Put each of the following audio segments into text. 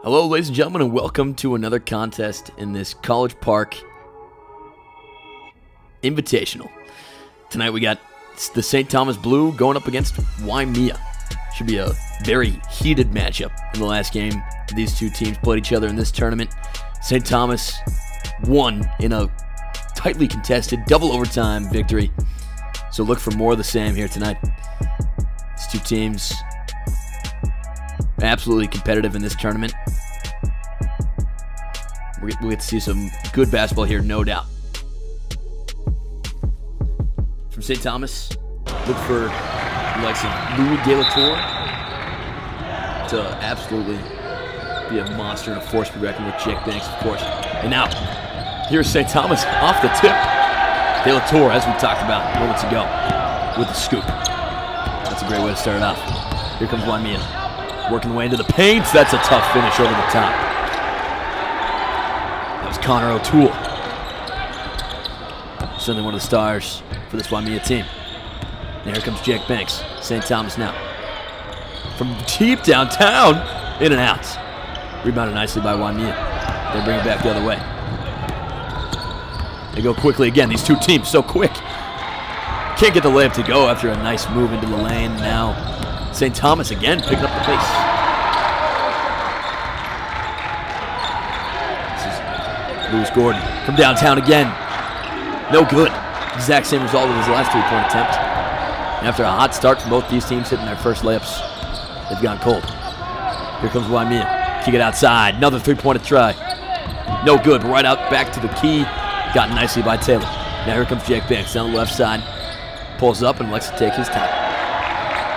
Hello, ladies and gentlemen, and welcome to another contest in this College Park Invitational. Tonight we got the St. Thomas Blue going up against Waimea. Should be a very heated matchup. In the last game, these two teams played each other in this tournament. St. Thomas won in a tightly contested double overtime victory. So look for more of the same here tonight. These two teams absolutely competitive in this tournament. We'll get to see some good basketball here, no doubt. From St. Thomas, look for the likes of Louis De La Tour to absolutely be a monster and a force to be reckoned with. Jake Banks, of course. And now, here's St. Thomas off the tip. De La Tour, as we talked about moments ago, with the scoop. That's a great way to start it off. Here comes Waimea, working the way into the paint. That's a tough finish over the top. That was Connor O'Toole. Certainly one of the stars for this Waimea team. And here comes Jake Banks. St. Thomas now. From deep downtown, in and out. Rebounded nicely by Waimea. They bring it back the other way. They go quickly again. These two teams so quick. Can't get the layup to go after a nice move into the lane. Now St. Thomas again picking up the pace. This is Lewis Gordon from downtown again. No good. Exact same result of his last three-point attempt. And after a hot start from both these teams hitting their first layups, they've gone cold. Here comes Waimea. Kick it outside. Another three-pointer try. No good, but right out back to the key. Got nicely by Taylor. Now here comes Jake Banks down the left side. Pulls up and likes to take his time.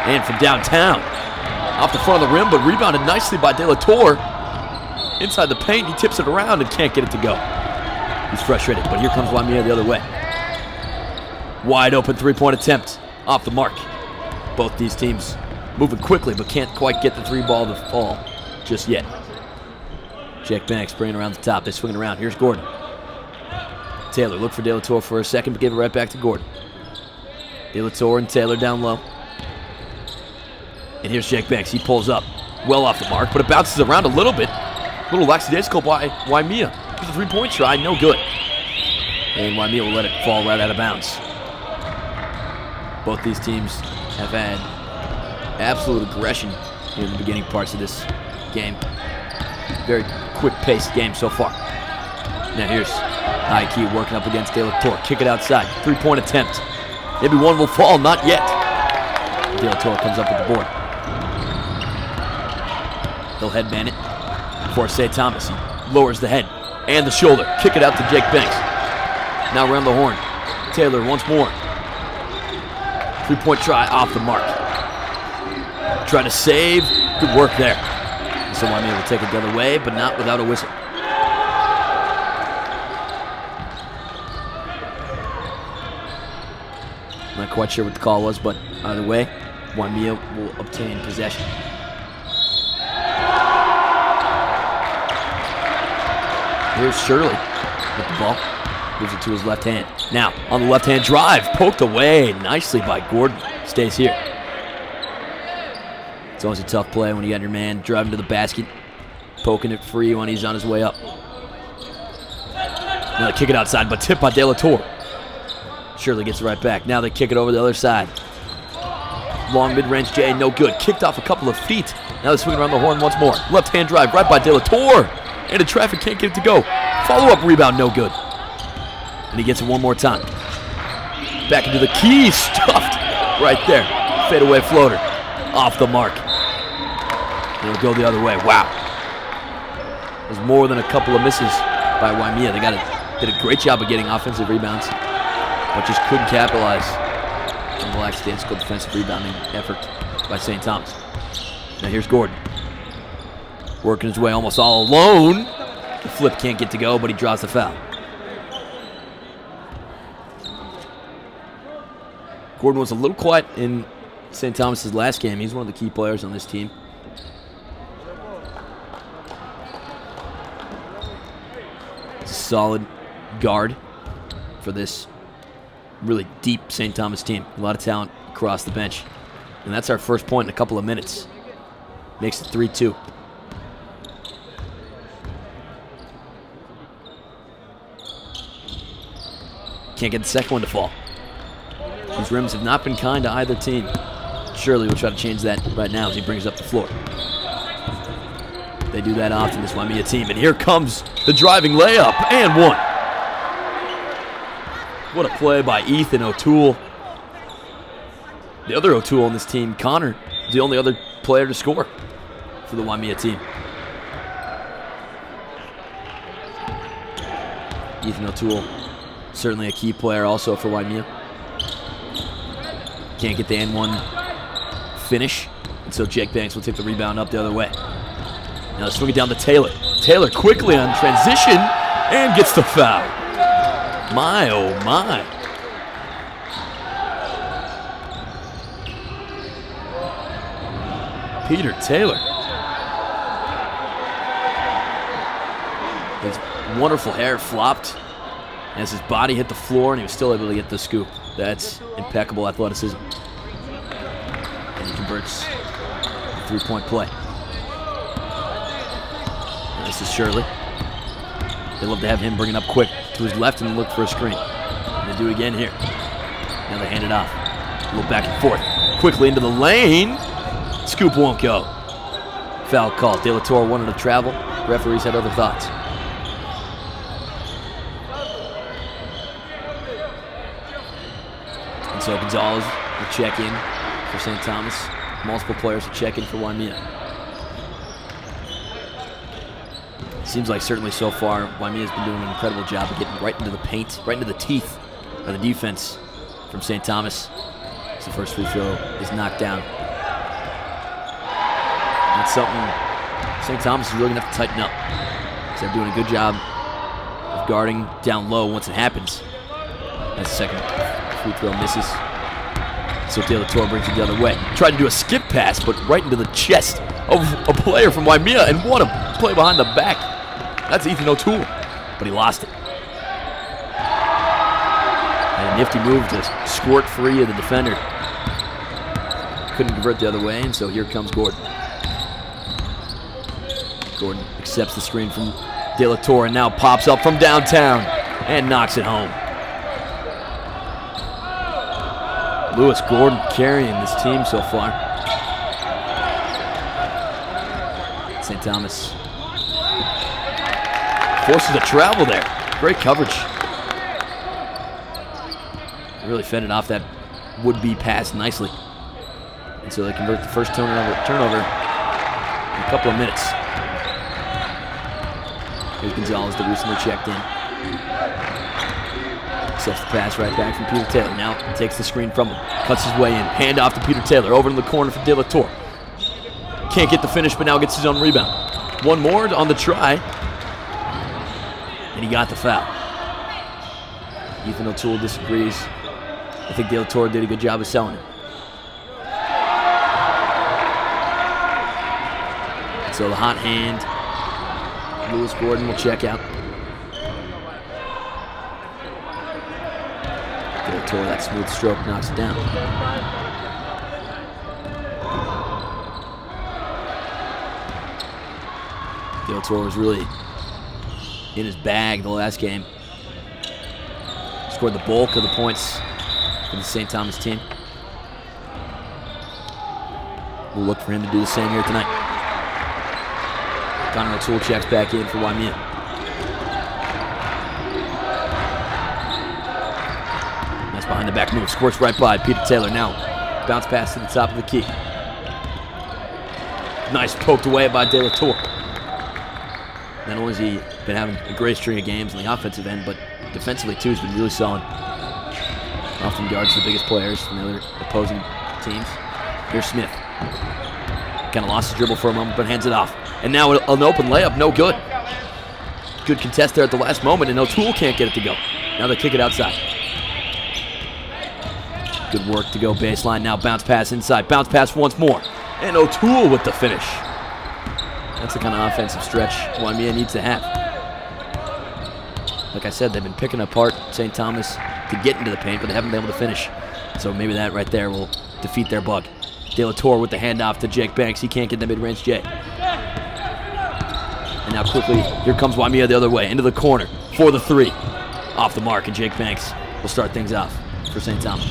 And from downtown, off the front of the rim, but rebounded nicely by De La Tour. Inside the paint, he tips it around and can't get it to go. He's frustrated, but here comes Waimea the other way. Wide open three-point attempt, off the mark. Both these teams moving quickly, but can't quite get the three ball to fall just yet. Jake Banks bringing around the top. They swing it around. Here's Gordon. Taylor looked for De La Tour for a second, but gave it right back to Gordon. De La Tour and Taylor down low. And here's Jake Banks. He pulls up. Well off the mark, but it bounces around a little bit. A little lackadaisical by Waimea. Here's a three-point try. No good. And Waimea will let it fall right out of bounds. Both these teams have had absolute aggression in the beginning parts of this game. Very quick-paced game so far. Now here's High Key working up against De La Tour. Kick it outside. Three-point attempt. Maybe one will fall. Not yet. De La Tour comes up with the board. He'll headband it for St. Thomas. He lowers the head and the shoulder. Kick it out to Jake Banks. Now around the horn. Taylor once more. Three-point try off the mark. Trying to save. Good work there. So Waimea will take it the other way, but not without a whistle. Not quite sure what the call was, but either way, Waimea will obtain possession. Here's Shirley with the ball. Moves it to his left hand. Now, on the left-hand drive, poked away nicely by Gordon. Stays here. It's always a tough play when you got your man driving to the basket, poking it free when he's on his way up. Now they kick it outside, but tipped by De La Tour. Shirley gets it right back. Now they kick it over the other side. Long mid-range J, no good. Kicked off a couple of feet. Now they're swinging around the horn once more. Left-hand drive right by De La Tour. Into traffic, can't get it to go. Follow-up rebound, no good. And he gets it one more time. Back into the key, stuffed right there. Fadeaway floater, off the mark. And it'll go the other way. Wow. There's more than a couple of misses by Waimea. They did a great job of getting offensive rebounds, but just couldn't capitalize on the lackadaisical defensive rebounding effort by St. Thomas. Now here's Gordon. Working his way almost all alone. The flip can't get to go, but he draws the foul. Gordon was a little quiet in St. Thomas's last game. He's one of the key players on this team. He's a solid guard for this really deep St. Thomas team. A lot of talent across the bench. And that's our first point in a couple of minutes. Makes it 3-2. Can't get the second one to fall. These rims have not been kind to either team. Shirley will try to change that right now as he brings up the floor. They do that often, this Waimea team. And here comes the driving layup, and one. What a play by Ethan O'Toole. The other O'Toole on this team, Connor, is the only other player to score for the Waimea team. Ethan O'Toole, certainly a key player also for Waimea. Can't get the N1 finish, and so Jake Banks will take the rebound up the other way. Now swing it down to Taylor. Taylor quickly on transition and gets the foul. My, oh my. Peter Taylor. His wonderful hair flopped as his body hit the floor, and he was still able to get the scoop. That's impeccable athleticism. And he converts the three-point play. And this is Shirley. They love to have him bring it up quick to his left and look for a screen. And they do it again here. Now they hand it off. A little back and forth. Quickly into the lane. Scoop won't go. Foul call. De La Torre wanted to travel. Referees had other thoughts. And so Gonzalez will check in for St. Thomas. Multiple players will check in for Waimea. Seems like certainly so far, Waimea's been doing an incredible job of getting right into the paint, right into the teeth of the defense from St. Thomas. As the first free throw is knocked down. That's something St. Thomas is really going to have to tighten up. So they're doing a good job of guarding down low once it happens. As the second free throw misses. So De La Torre brings it the other way. Tried to do a skip pass, but right into the chest of a player from Waimea, and what a play behind the back. That's Ethan O'Toole, but he lost it. And a nifty move to squirt free of the defender. Couldn't convert the other way, and so here comes Gordon. Gordon accepts the screen from De La Torre and now pops up from downtown and knocks it home. Lewis Gordon carrying this team so far. St. Thomas forces a travel there. Great coverage. Really fended off that would-be pass nicely. And so they convert the first turnover in a couple of minutes. Here's Gonzalez that recently checked in. Accepts the pass right back from Peter Taylor. Now takes the screen from him. Cuts his way in. Hand off to Peter Taylor. Over in the corner for De La Torre. Can't get the finish, but now gets his own rebound. One more on the try. And he got the foul. Ethan O'Toole disagrees. I think De La Torre did a good job of selling it. And so the hot hand. Lewis Gordon will check out. De La Torre, that smooth stroke knocks it down. De La Torre was really in his bag the last game. Scored the bulk of the points for the St. Thomas team. We'll look for him to do the same here tonight. Connor O'Toole checks back in for Waimea. Nice behind the back move. Squirts right by Peter Taylor. Now bounce pass to the top of the key. Nice poked away by De La Torre. Not only has he been having a great string of games on the offensive end, but defensively too, he's been really solid. Often guards the biggest players from the other opposing teams. Here's Smith. Kind of lost his dribble for a moment, but hands it off. And now an open layup, no good. Good contest there at the last moment, and O'Toole can't get it to go. Now they kick it outside. Good work to go baseline. Now bounce pass inside. Bounce pass once more. And O'Toole with the finish. That's the kind of offensive stretch Waimea needs to have. Like I said, they've been picking apart St. Thomas to get into the paint, but they haven't been able to finish. So maybe that right there will defeat their bug. De La Torre with the handoff to Jake Banks. He can't get the mid-range J. And now quickly, here comes Waimea the other way, into the corner for the three. Off the mark, and Jake Banks will start things off for St. Thomas.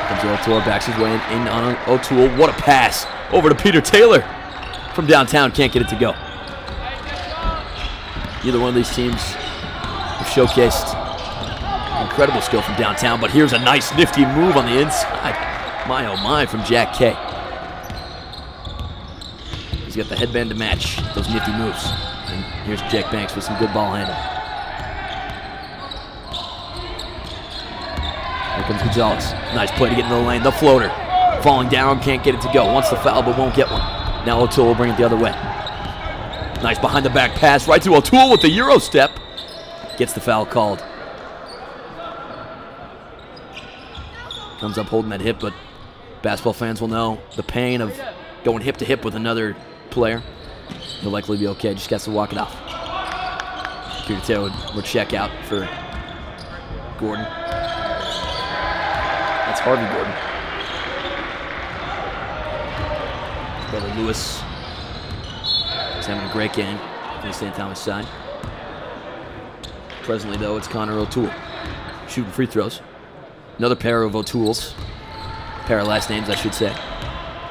Comes O'Toole, backs his way in on O'Toole. What a pass over to Peter Taylor from downtown. Can't get it to go. Either one of these teams have showcased incredible skill from downtown, but here's a nice nifty move on the inside. My oh my from Jack Kay. He's got the headband to match those nifty moves. And here's Jack Banks with some good ball handling. Here comes Gonzalez. Nice play to get into the lane. The floater. Falling down, can't get it to go. Wants the foul, but won't get one. Now O'Toole will bring it the other way. Nice behind the back pass right to O'Toole with the Euro step. Gets the foul called. Comes up holding that hip, but basketball fans will know the pain of going hip to hip with another player. He'll likely be okay. Just gets to walk it off. Peter Taylor will check out for Gordon. That's Harvey Gordon. His brother Lewis is having a great game on the St. Thomas side. Presently, though, it's Connor O'Toole shooting free throws. Another pair of O'Tooles. Pair of last names, I should say.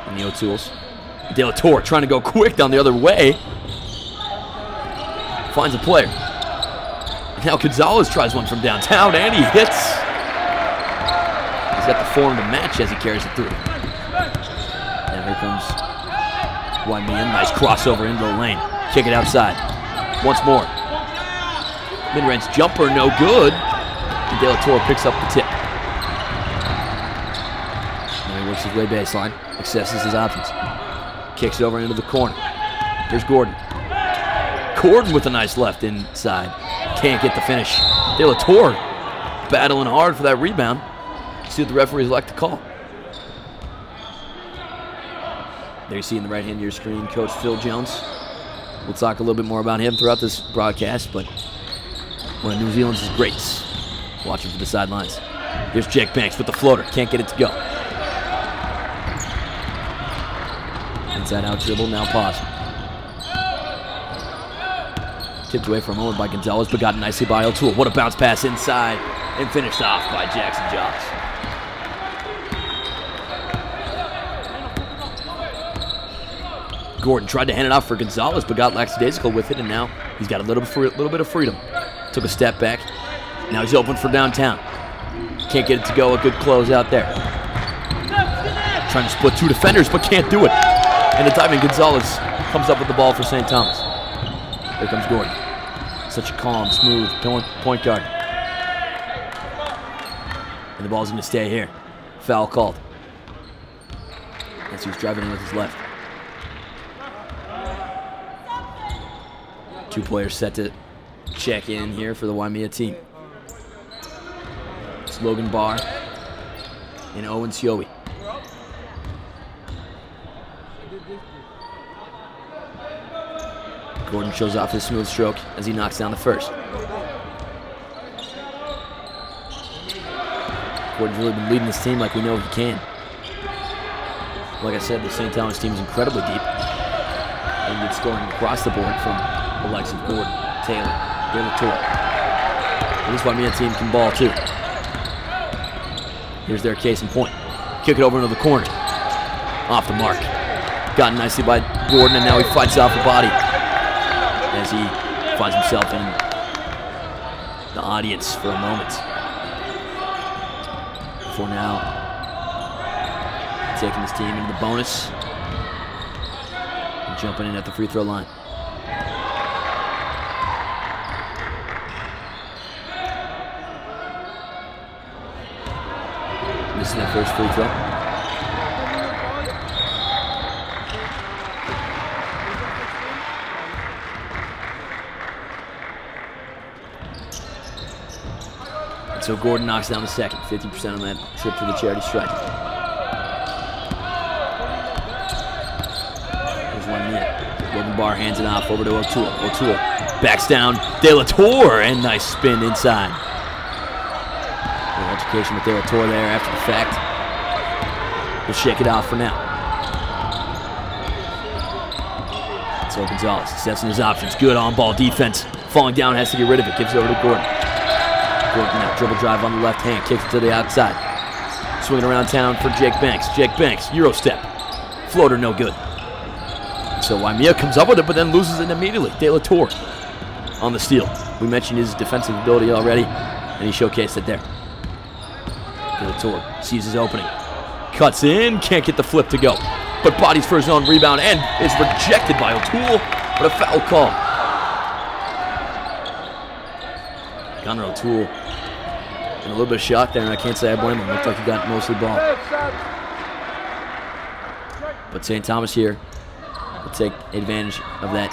And the O'Tooles. De La Torre trying to go quick down the other way. Finds a player. Now Gonzalez tries one from downtown, and he hits. He's got the form to match as he carries it through. And here comes Waimea. Nice crossover into the lane. Kick it outside. Once more. Mid-range jumper, no good. And De La Torre picks up the tip. Now he works his way baseline. Accesses his options. Kicks it over into the corner. Here's Gordon. Gordon with a nice left inside. Can't get the finish. De La Torre battling hard for that rebound. See what the referees like to call. There you see in the right hand of your screen, Coach Phil Jones. We'll talk a little bit more about him throughout this broadcast, but one of New Zealand's greats. Watching for the sidelines. Here's Jake Banks with the floater. Can't get it to go. Inside out dribble, now pause. Tipped away for a moment by Gonzalez, but got nicely by O'Toole. What a bounce pass inside and finished off by Jackson Joss. Gordon tried to hand it off for Gonzalez, but got lackadaisical with it, and now he's got a little bit of freedom. Took a step back. Now he's open for downtown. Can't get it to go. A good close out there. Trying to split two defenders, but can't do it. And the diving Gonzalez comes up with the ball for St. Thomas. Here comes Gordon. Such a calm, smooth point guard. And the ball's going to stay here. Foul called. As he was driving in with his left. Two players set to check in here for the Waimea team. It's Logan Barr and Owen Siowi. Gordon shows off his smooth stroke as he knocks down the first. Gordon's really been leading this team like we know he can. Like I said, the St. Thomas team is incredibly deep. And good scoring across the board from the likes of Gordon, Taylor, De La Torre. And this Waimea team can ball too. Here's their case in point. Kick it over into the corner. Off the mark. Gotten nicely by Gordon, and now he fights off the body as he finds himself in the audience for a moment. For now, taking his team into the bonus and jumping in at the free throw line. Missing that first free throw. So Gordon knocks down the second, 50% on that trip to the charity stripe. There's 1 minute. Logan Barr hands it off over to O'Toole. O'Toole backs down. De La Torre, and nice spin inside. A little altercation with De La Torre there after the fact. We'll shake it off for now. It's So Gonzalez assessing his options. Good on-ball defense. Falling down, has to get rid of it. Gives it over to Gordon. Gordon now dribble drive on the left hand. Kicks it to the outside. Swinging around town for Jake Banks. Jake Banks, Euro step. Floater, no good. So Waimea comes up with it, but then loses it immediately. De La Torre on the steal. We mentioned his defensive ability already, and he showcased it there. De La Torre sees his opening. Cuts in, can't get the flip to go. But bodies for his own rebound and is rejected by O'Toole, but a foul call. Connor O'Toole in a little bit of shock there, and I can't say I blame him. Looked like he got mostly ball. But St. Thomas here will take advantage of that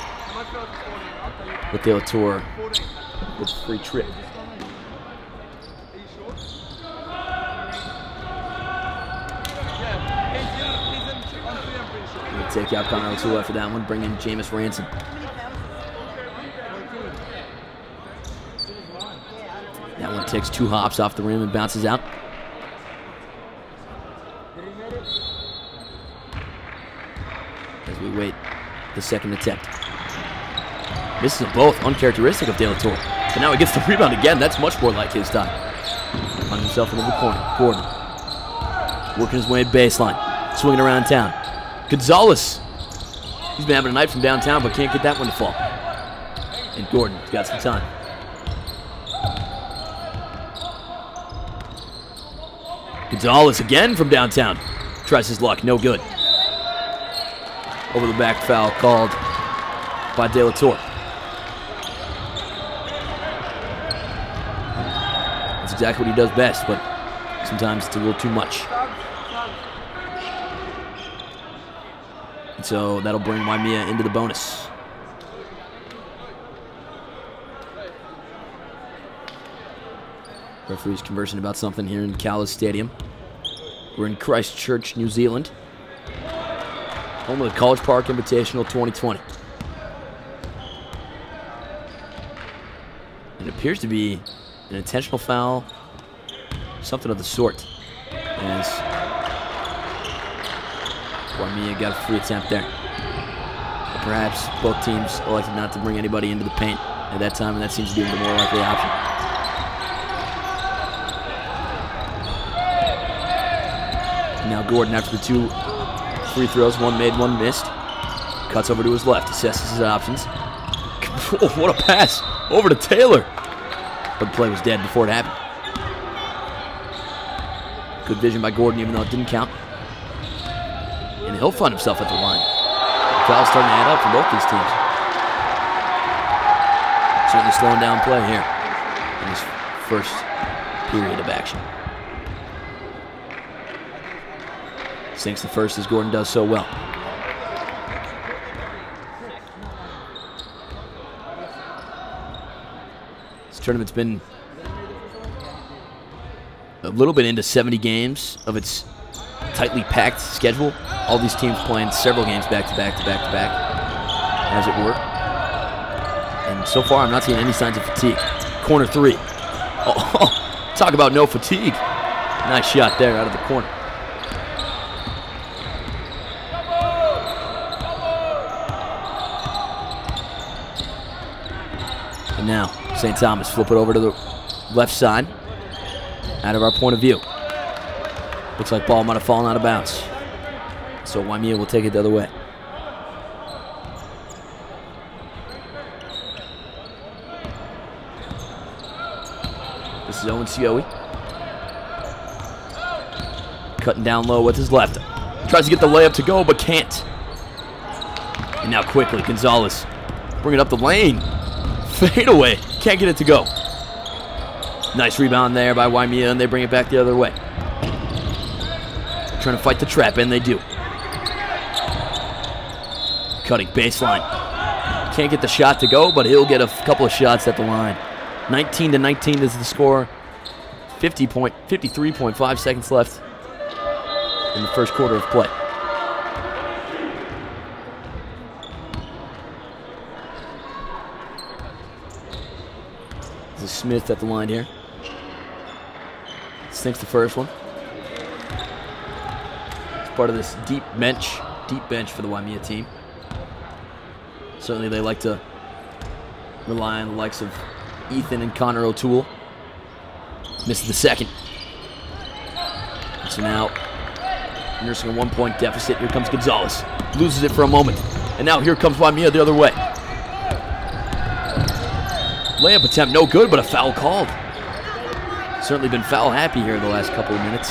with De La Torre with a free trip. We'll take out Connor O'Toole after that one, bring in Jameis Ransom. That one takes 2 hops off the rim and bounces out. As we wait the second attempt. Misses them both, uncharacteristic of De La Torre. But now he gets the rebound again. That's much more like his style. On himself into the corner. Gordon working his way at baseline. Swinging around town. Gonzalez. He's been having a night from downtown, but can't get that one to fall. And Gordon's got some time. Gonzalez again from downtown. Tries his luck, no good. Over the back foul called by De La Torre. That's exactly what he does best, but sometimes it's a little too much. And so that'll bring Waimea into the bonus. Referee's conversing about something here in Calais Stadium. We're in Christchurch, New Zealand. Home of the College Park Invitational 2020. It appears to be an intentional foul, something of the sort. As Waimea got a free attempt there. But perhaps both teams elected not to bring anybody into the paint at that time, and that seems to be the more likely option. Now Gordon, after the 2 free throws, 1 made, 1 missed, cuts over to his left, assesses his options. Oh, what a pass over to Taylor. But the play was dead before it happened. Good vision by Gordon, even though it didn't count. And he'll find himself at the line. Foul's starting to add up for both these teams. Certainly slowing down play here in this first period of action. Sinks the first as Gordon does so well. This tournament's been a little bit into 70 games of its tightly packed schedule. All these teams playing several games back to back to back to back, as it were. And so far, I'm not seeing any signs of fatigue. Corner 3. Oh, talk about no fatigue. Nice shot there out of the corner. And now, St. Thomas flip it over to the left side, out of our point of view. Looks like ball might have fallen out of bounds. So Waimea will take it the other way. This is Owen Sioe. Cutting down low with his left. Tries to get the layup to go, but can't. And now quickly, Gonzalez bring it up the lane. Fade away. Can't get it to go. Nice rebound there by Waimea, and they bring it back the other way. Trying to fight the trap, and they do. Cutting baseline. Can't get the shot to go, but he'll get a couple of shots at the line. 19-19 is the score. 53.5 seconds left in the first quarter of play. This is Smith at the line here. Sinks the first one. It's part of this deep bench for the Waimea team. Certainly they like to rely on the likes of Ethan and Connor O'Toole. Misses the second. So now, nursing a 1-point deficit. Here comes Gonzalez. Loses it for a moment. And now here comes Waimea the other way. Layup attempt, no good, but a foul called. Certainly been foul happy here the last couple of minutes.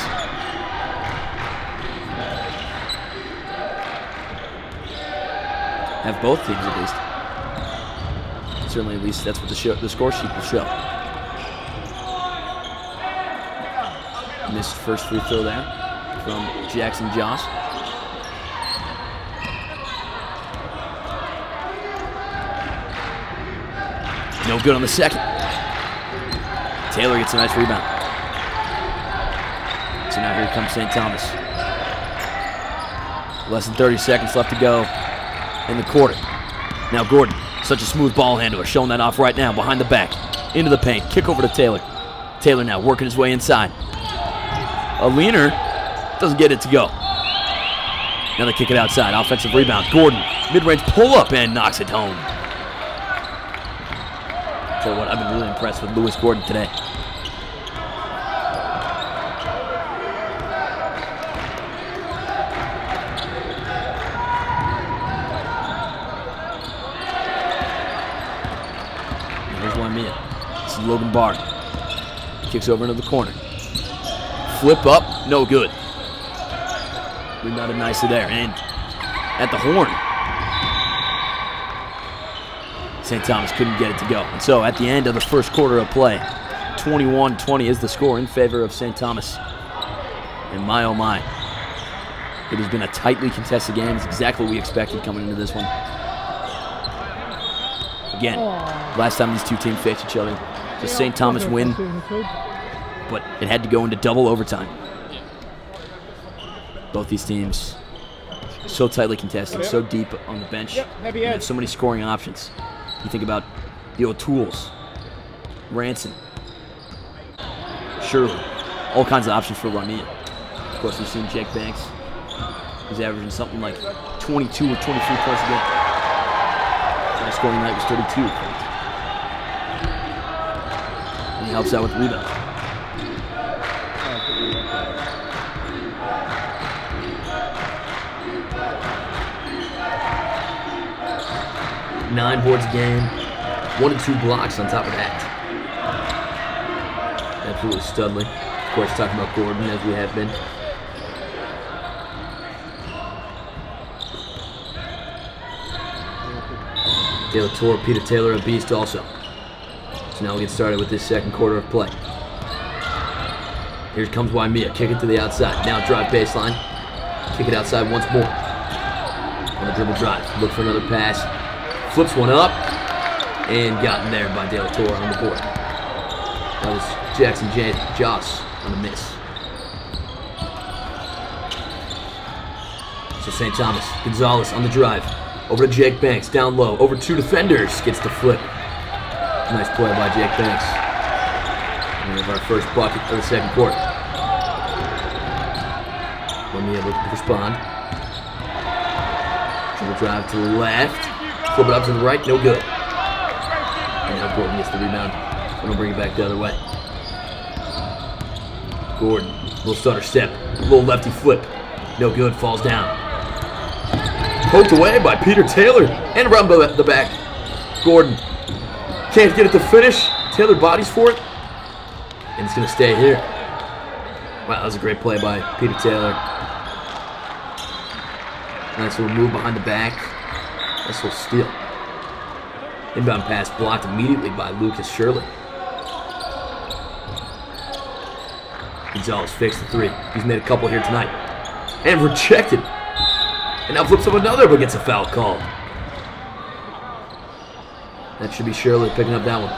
Have both teams at least. Certainly at least that's what the score sheet will show. Missed first free throw there from Jackson Joss. No good on the second. Taylor gets a nice rebound. So now here comes St. Thomas. Less than 30 seconds left to go in the quarter. Now Gordon, such a smooth ball handler, showing that off right now behind the back. Into the paint, kick over to Taylor. Taylor now working his way inside. A leaner, doesn't get it to go. Now they kick it outside, offensive rebound. Gordon, mid-range pull-up and knocks it home. Tell you what, I've been really impressed with Lewis Gordon today. Here's Waimea. This is Logan Barr. Kicks over into the corner. Flip up, no good. Rebounded nicely there. And at the horn, St. Thomas couldn't get it to go. And so at the end of the first quarter of play, 21-20 is the score in favor of St. Thomas. And my oh my, it has been a tightly contested game. It's exactly what we expected coming into this one. Again, last time these two teams faced each other, the St. Thomas win, but it had to go into double overtime. Both these teams so tightly contested, so deep on the bench, and have so many scoring options. You think about the O'Tooles, Ranson, Shirley, all kinds of options for Waimea. Of course, we've seen Jake Banks. He's averaging something like 22 or 23 points a game. His scoring night was 32. And he helps out with the rebounds. Nine boards a game, 1 and 2 blocks on top of that. Absolutely studly. Of course, talking about Gordon as we have been. De La Torre, Peter Taylor, a beast also. So now we'll get started with this second quarter of play. Here comes Waimea, kick it to the outside. Now drive baseline, kick it outside once more. On the dribble drive, look for another pass. Flips one up, and gotten there by De La Torre on the board. That was Jackson Joss on the miss. So St. Thomas, Gonzalez on the drive. Over to Jake Banks, down low, over 2 defenders, gets the flip. Nice play by Jake Banks. And we have our first bucket of the second quarter. Waimea able to respond. Dribble drive to the left. Flip it up to the right, no good. And now Gordon gets the rebound. And we'll bring it back the other way. Gordon, little stutter step, little lefty flip. No good, falls down. Poked away by Peter Taylor. And around the back. Gordon can't get it to finish. Taylor bodies for it. And it's going to stay here. Wow, that was a great play by Peter Taylor. Nice little move behind the back. Nice little steal. Inbound pass blocked immediately by Lucas Shirley. Gonzalez fakes the 3. He's made a couple here tonight. And rejected. And now flips up another, but gets a foul called. That should be Shirley picking up that one.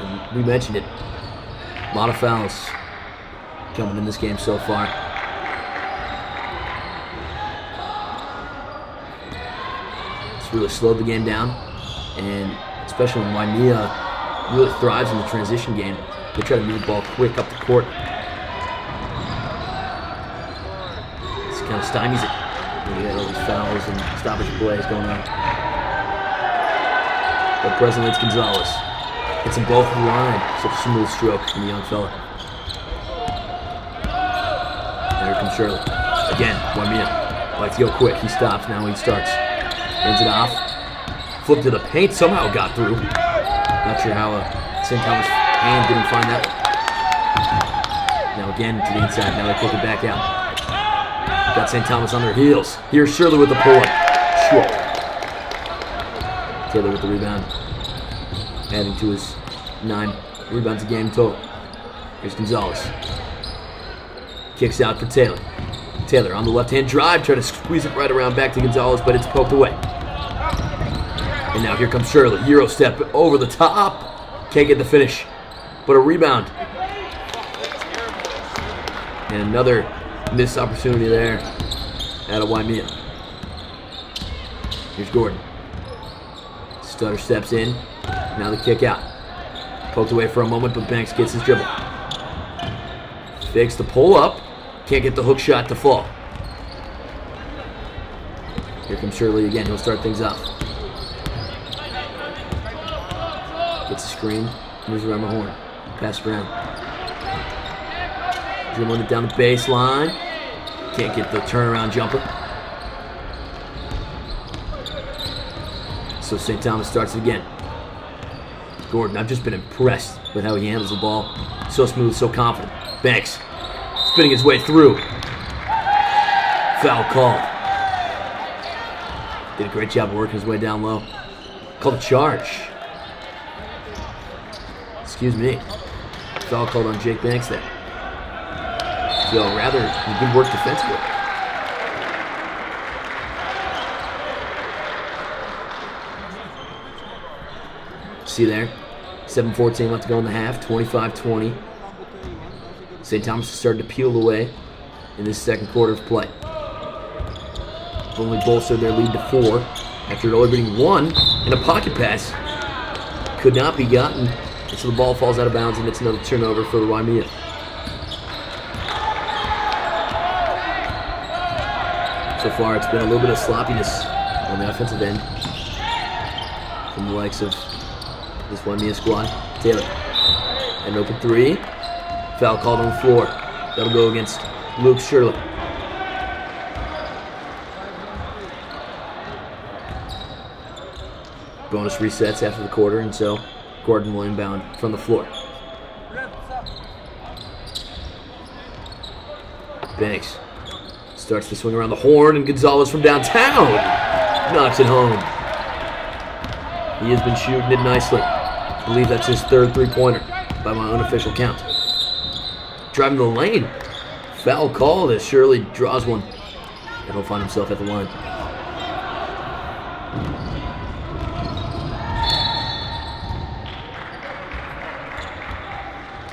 And we mentioned it. A lot of fouls coming in this game so far. Really slowed the game down, and especially when Waimea really thrives in the transition game, they try to move the ball quick up the court. This kind of stymies it. We got all these fouls and stoppage plays going on. But presently it's Gonzalez. Hits them both in the line. Such a smooth stroke from the young fella. And here comes Shirley. Again, Waimea. Likes to go quick. He stops. Now he starts. Ends it off. Flip to the paint. Somehow got through. Not sure how St. Thomas' hand didn't find that one. Now again to the inside. Now they kick it back out. Got St. Thomas on their heels. Here's Shirley with the pull-up. Short. Taylor with the rebound. Adding to his 9 rebounds a game total. Here's Gonzalez. Kicks out for Taylor. Taylor on the left-hand drive, trying to squeeze it right around back to Gonzalez, but it's poked away. And now here comes Shirley. Euro step over the top. Can't get the finish, but a rebound. And another missed opportunity there out of Waimea. Here's Gordon. Stutter steps in. Now the kick out. Poked away for a moment, but Banks gets his dribble. Fakes the pull up. Can't get the hook shot to fall. Here comes Shirley again. He'll start things off. Gets a screen. Moves around the horn. Pass around. Dribbling it down the baseline. Can't get the turnaround jumper. So St. Thomas starts it again. Gordon, I've just been impressed with how he handles the ball. So smooth, so confident. Banks spinning his way through. Foul called. Did a great job of working his way down low. Called a charge. Excuse me. Foul called on Jake Banks there. So rather good work defensively. See there? 7:14 left to go in the half. 25-20. St. Thomas has started to peel away in this second quarter of play. Only bolstered their lead to 4 after only getting 1 in a pocket pass. Could not be gotten. And so the ball falls out of bounds and it's another turnover for the Waimea. So far it's been a little bit of sloppiness on the offensive end from the likes of this Waimea squad. Taylor. An open 3. Foul called on the floor. That'll go against Luke Shirley. Bonus resets after the quarter, and so Gordon will inbound from the floor. Banks starts to swing around the horn, and Gonzalez from downtown knocks it home. He has been shooting it nicely. I believe that's his 3rd three-pointer by my unofficial count. Driving the lane. Foul called as Shirley draws one. And he'll find himself at the line.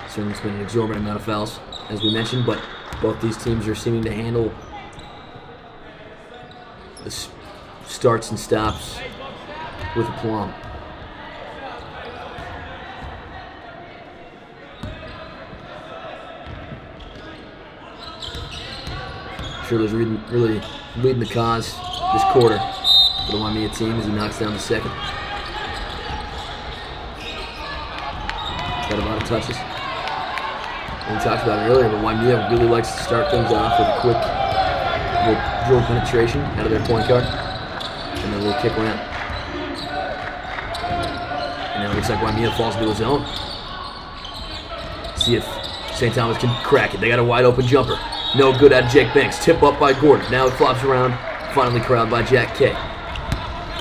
Certainly it's been an exorbitant amount of fouls, as we mentioned, but both these teams are seeming to handle the starts and stops with aplomb. Shirley's really leading the cause this quarter for the Waimea team as he knocks down the second. Got a lot of touches. And we talked about it earlier, but Waimea really likes to start things off with a quick dribble penetration out of their point guard. And then a little kick around. And now it looks like Waimea falls into his zone. See if St. Thomas can crack it. They got a wide open jumper. No good out of Jake Banks. Tip up by Gordon. Now it flops around. Finally corralled by Jack K.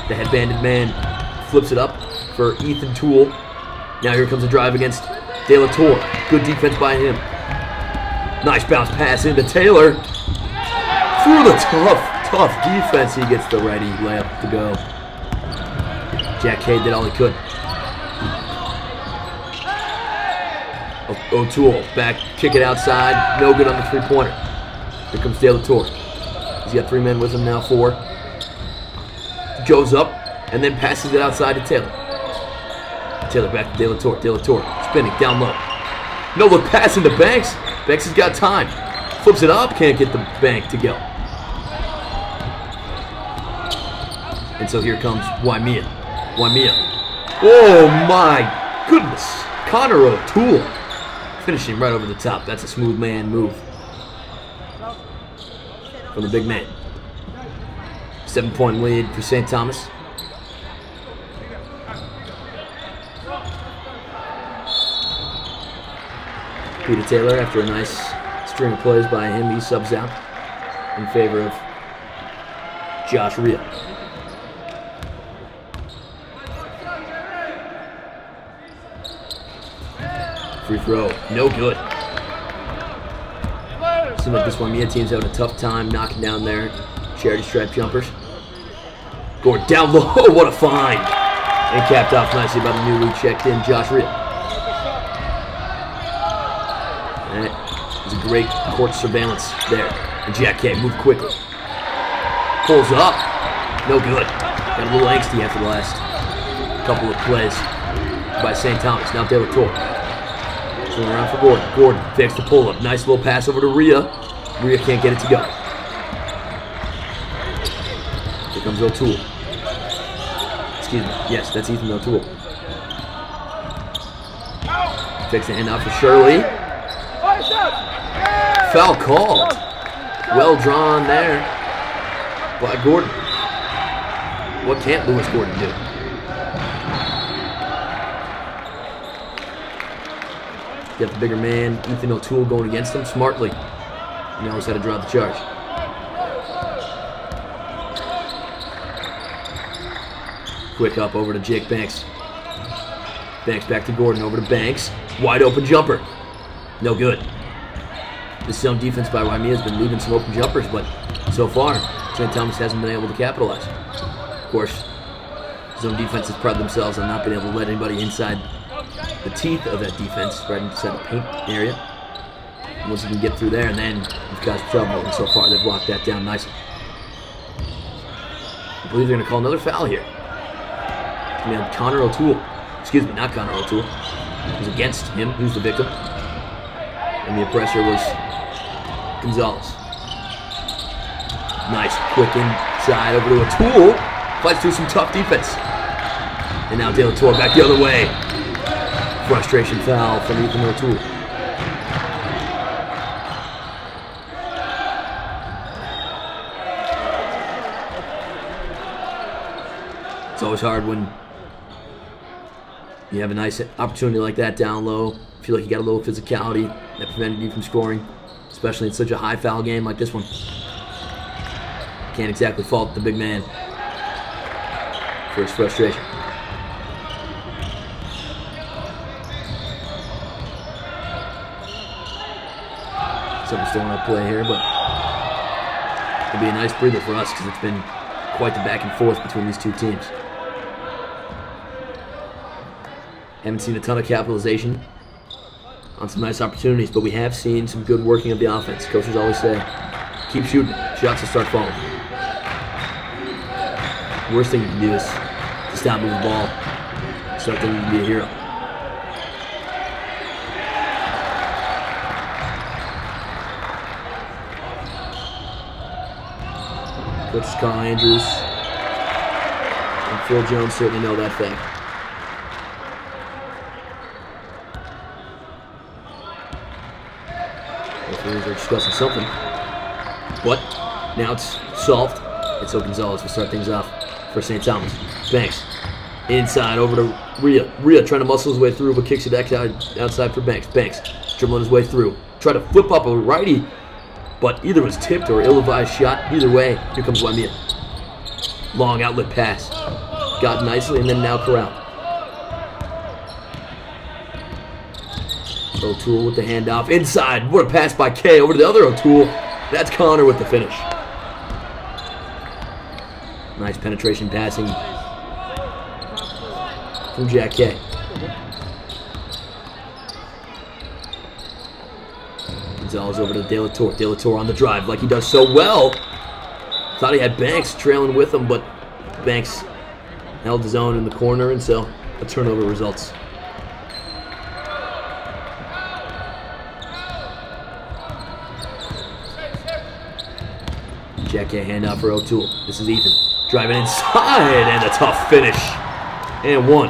The headbanded man flips it up for Ethan Toole. Now here comes a drive against De La Torre. Good defense by him. Nice bounce pass into Taylor. Through the tough defense. He gets the righty layup to go. Jack K did all he could. O'Toole back, kick it outside. No good on the three-pointer. Here comes De La Torre. He's got 3 men with him now, 4. Goes up and then passes it outside to Taylor. Taylor back to De La Torre. De La Torre spinning down low. No look pass into Banks. Banks has got time. Flips it up. Can't get the bank to go. And so here comes Waimea. Waimea. Oh my goodness. Connor O'Toole finishing right over the top. That's a smooth man move from the big man. 7-point lead for St. Thomas. Peter Taylor, after a nice string of plays by him, he subs out in favor of Josh Rhea. Free throw, no good. Seems like this Waimea team's having a tough time knocking down their charity stripe jumpers. Gordon down low, what a find! And capped off nicely by the newly checked in Josh Rhea. That was a great court surveillance there. And Jack K moved quickly. Pulls up. No good. Got a little angsty after the last couple of plays by St. Thomas. Now De La Torre. Swing around for Gordon. Gordon fakes the pull-up. Nice little pass over to Rhea. Rhea can't get it to go. Here comes O'Toole. Excuse me. Yes, that's Ethan O'Toole. Takes the handoff for Shirley. Foul called. Well drawn there by Gordon. What can't Lewis Gordon do? Got the bigger man, Ethan O'Toole, going against him smartly. He knows how to draw the charge. Quick up over to Jake Banks. Banks back to Gordon, over to Banks. Wide open jumper. No good. This zone defense by Waimea has been leaving some open jumpers, but so far, St. Thomas hasn't been able to capitalize. Of course, zone defenses pride themselves on not being able to let anybody inside the teeth of that defense, right inside the paint area. And once you can get through there, and then you've got trouble, and so far they've locked that down nicely. I believe they're going to call another foul here. It's going to be on Connor O'Toole. Excuse me, not Connor O'Toole. It was against him. Who's the victim? And the oppressor was Gonzalez. Nice, quick inside over to O'Toole. Fights through some tough defense. And now De La Torre back the other way. Frustration foul from Ethan O'Toole. It's always hard when you have a nice opportunity like that down low. Feel like you got a little physicality that prevented you from scoring, especially in such a high foul game like this one. Can't exactly fault the big man for his frustration. Something still want to play here, but it'll be a nice breather for us because it's been quite the back and forth between these two teams. Haven't seen a ton of capitalization on some nice opportunities, but we have seen some good working of the offense. Coaches always say, keep shooting. Shots will start falling. The worst thing you can do is to stop moving the ball. Start thinking you can be a hero. Coaches Carl Andrews and Phil Jones certainly know that fact. They're discussing something, but now it's solved. And so Gonzalez will start things off for St. Thomas. Banks inside over to Rhea. Rhea trying to muscle his way through, but kicks it outside for Banks. Banks dribbling his way through. Try to flip up a righty, but either was tipped or ill-advised shot. Either way, here comes Waimea. Long outlet pass. Got nicely, and then now corralled. O'Toole with the handoff inside. What a pass by Kay over to the other O'Toole. That's Connor with the finish. Nice penetration passing from Jack Kay. Gonzalez over to De La Torre. De La Torre on the drive like he does so well. Thought he had Banks trailing with him, but Banks held his own in the corner, and so a turnover results. Jack K handoff for O'Toole. This is Ethan. Driving inside, and a tough finish. And one.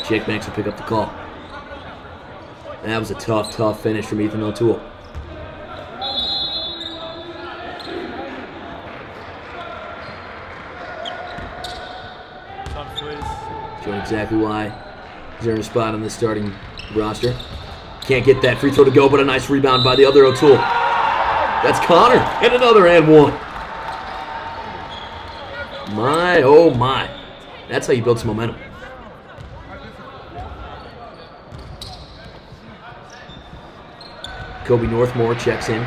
Jake Banks will pick up the call. That was a tough finish from Ethan O'Toole. Showing exactly why he's earned a spot on the starting roster. Can't get that free throw to go, but a nice rebound by the other O'Toole. That's Connor, and another and one. My, oh my. That's how you build some momentum. Kobe Northmore checks in.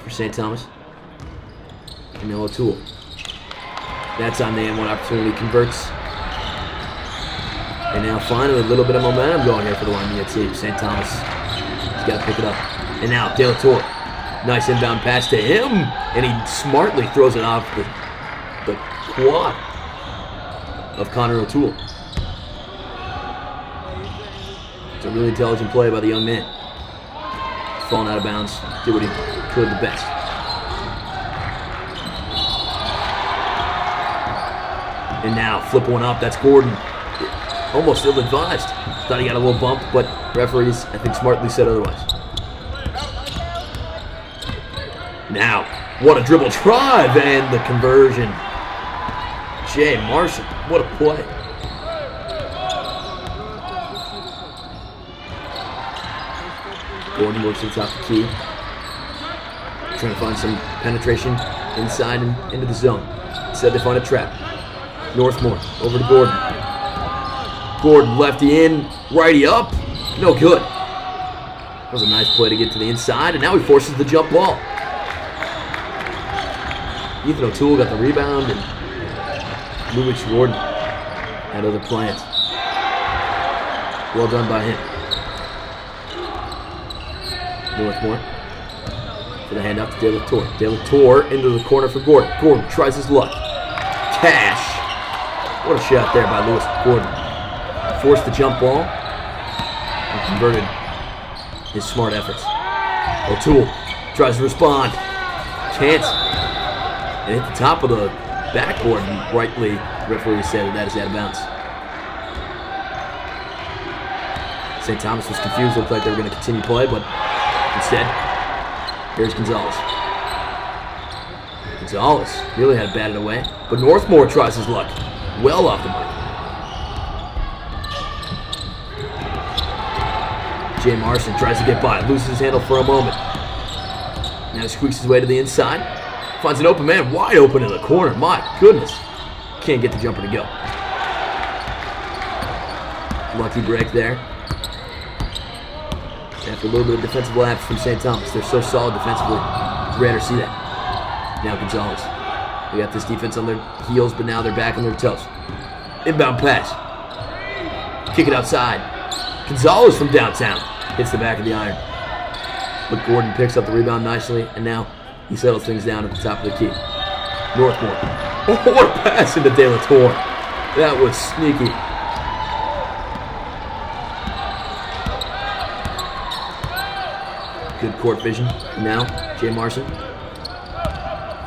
For St. Thomas. And now O'Toole. That's on the M1 opportunity, converts. And now finally a little bit of momentum going here for the Waimea team. St. Thomas has got to pick it up. And now De La Torre. Nice inbound pass to him. And he smartly throws it off the quad of Connor O'Toole. It's a really intelligent play by the young man. Falling out of bounds. Did what he could the best. And now flip one up. That's Gordon. Almost ill-advised. Thought he got a little bump, but referees, I think, smartly said otherwise. Now, what a dribble drive and the conversion. Jay Marson, what a play. Gordon works to the top of the key. Trying to find some penetration inside and into the zone. Instead, they find a trap. Northmore over to Gordon. Gordon lefty in, righty up. No good. That was a nice play to get to the inside, and now he forces the jump ball. Ethan O'Toole got the rebound, and Lubitsch Gordon had other plans. Well done by him. Northmore for the handoff to De La Torre. De La Torre into the corner for Gordon. Gordon tries his luck. Cash. What a shot there by Lewis Gordon. Forced the jump ball and converted his smart efforts. O'Toole tries to respond. Can't. And hit the top of the backboard, and rightly, referee said that is out of bounds. St. Thomas was confused. Looked like they were going to continue play, but instead, here's Gonzalez. Gonzalez really had batted away, but Northmore tries his luck. Well off the mark. Jay Marson tries to get by, loses his handle for a moment. Now he squeaks his way to the inside. Finds an open man, wide open in the corner. My goodness. Can't get the jumper to go. Lucky break there. After a little bit of defensive lapse from St. Thomas. They're so solid defensively. It's rare to see that. Now Gonzalez. They got this defense on their heels, but now they're back on their toes. Inbound pass. Kick it outside. Gonzalez from downtown. Hits the back of the iron. But Gordon picks up the rebound nicely, and now he settles things down at the top of the key. Northmore. Oh, what a pass into De La Torre. That was sneaky. Good court vision. And now, Jay Marson.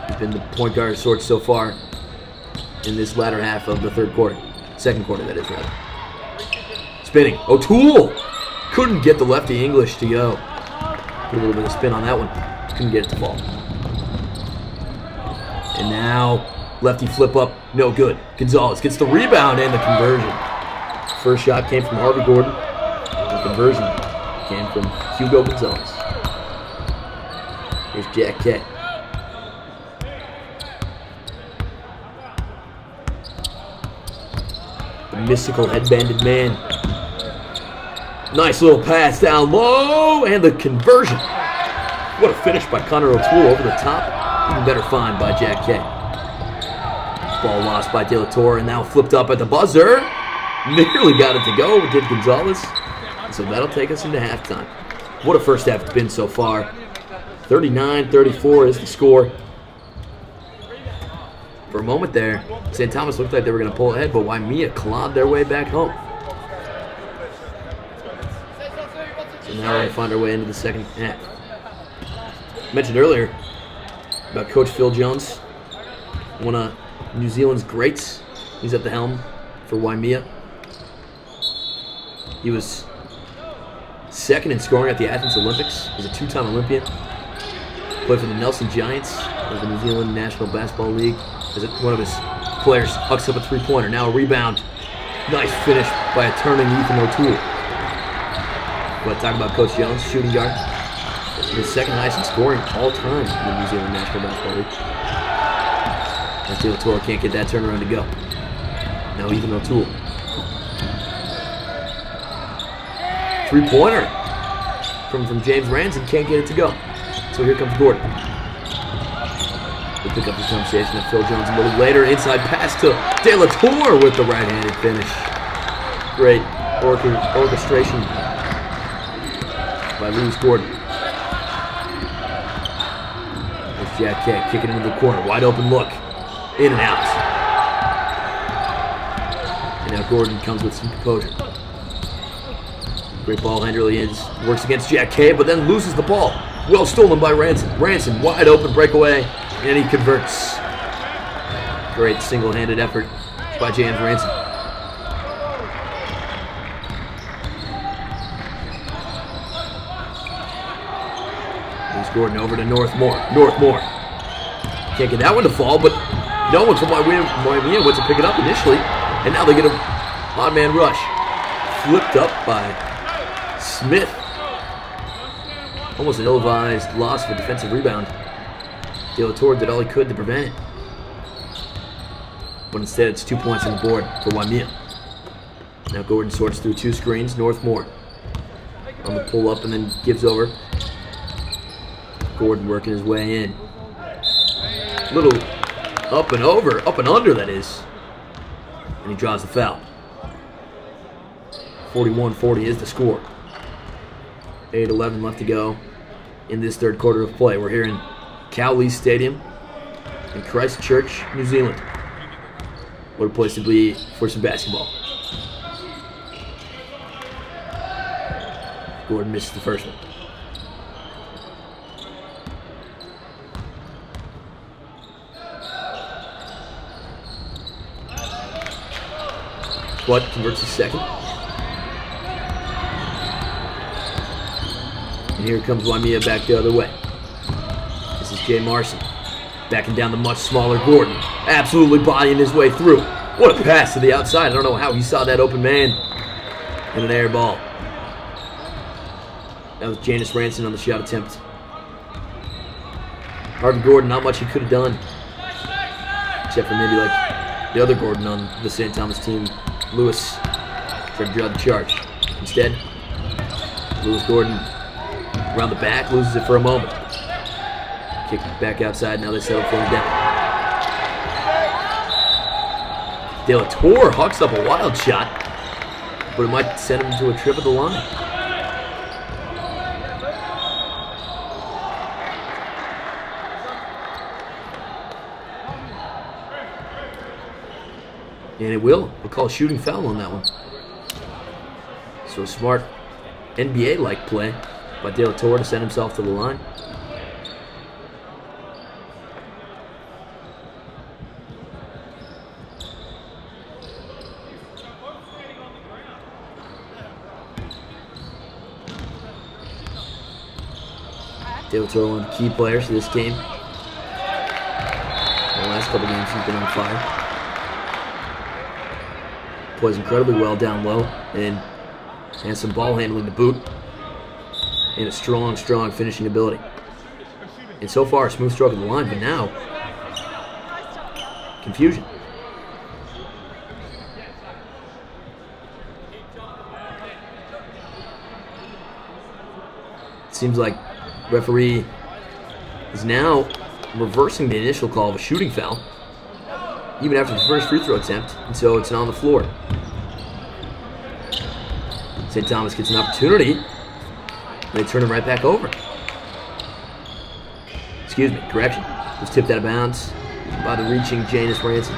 He's been the point guard of sorts so far in this latter half of the third quarter. Second quarter, that is, rather. Spinning. O'Toole couldn't get the lefty English to go. Put a little bit of spin on that one. Couldn't get it to fall. And now, lefty flip up. No good. Gonzalez gets the rebound and the conversion. First shot came from Harvey Gordon. The conversion came from Hugo Gonzalez. Here's Jack Kay. The mystical headbanded man. Nice little pass down low, and the conversion. What a finish by Connor O'Toole over the top. Even better find by Jack Kay. Ball lost by De La Torre, and now flipped up at the buzzer. Nearly got it to go, did Gonzalez. So that'll take us into halftime. What a first half it's been so far. 39-34 is the score. For a moment there, St. Thomas looked like they were going to pull ahead, but Waimea clawed their way back home. So And now we're going to find our way into the second half. Mentioned earlier about Coach Phil Jones, one of New Zealand's greats. He's at the helm for Waimea. He was second in scoring at the Athens Olympics. He's a two-time Olympian. Played for the Nelson Giants of the New Zealand National Basketball League. As one of his players hucks up a three-pointer. Now a rebound. Nice finish by a turning Ethan O'Toole. But talk about Coach Jones, shooting guard. His second highest in scoring all time in the New Zealand National Basketball League. Until O'Toole can't get that turnaround to go. Now Ethan O'Toole. Three-pointer from James Ranson, can't get it to go. So here comes Gordon. We'll pick up the conversation of Phil Jones a little later. Inside pass to De La Tour with the right-handed finish. Great orchestration by Lewis Gordon. There's Jack Keck kicking into the corner. Wide open look. In and out. And now Gordon comes with some composure. Great ball handler he is. Works against Jack K, but then loses the ball. Well stolen by Ranson. Ranson, wide open breakaway, and he converts. Great single-handed effort by James Ranson. Here's Gordon over to Northmore. Northmore. Can't get that one to fall, but no one from Waimea went to pick it up initially, and now they get an odd man rush. Flipped up by Smith. Almost an ill-advised loss of a defensive rebound. De La Tour did all he could to prevent it. But instead, it's 2 points on the board for Waimea. Now Gordon sorts through two screens. Northmore on the pull-up and then gives over. Gordon working his way in. Little up and over, up and under, that is. And he draws the foul. 41-40 is the score. 8:11 left to go in this third quarter of play. We're here in Cowley Stadium in Christchurch, New Zealand. What a place to be for some basketball. Gordon misses the first one. But converts his second. And here comes Waimea back the other way. This is Jay Marson. Backing down the much smaller Gordon. Absolutely bodying his way through. What a pass to the outside. I don't know how he saw that open man. And an air ball. That was Janice Ranson on the shot attempt. Harvey Gordon, not much he could have done. Except for maybe like the other Gordon on the St. Thomas team, Lewis, tried to draw the charge. Instead, Lewis Gordon around the back, loses it for a moment. Kick back outside, now they settle things down. De La Tour hawks up a wild shot, but it might send him to a trip at the line. And it will. We'll call a shooting foul on that one. So a smart NBA-like play by De La Tour to send himself to the line. De La Tour, one of the key players to this team. In the last couple games, he's been on fire. Plays incredibly well down low and has some ball handling to boot and a strong finishing ability. And so far, a smooth stroke of the line, but now, confusion. It seems like referee is now reversing the initial call of a shooting foul, even after the first free throw attempt, and so it's on the floor. St. Thomas gets an opportunity, and they turn it right back over. Excuse me, correction. It was tipped out of bounds by the reaching Janice Ranson.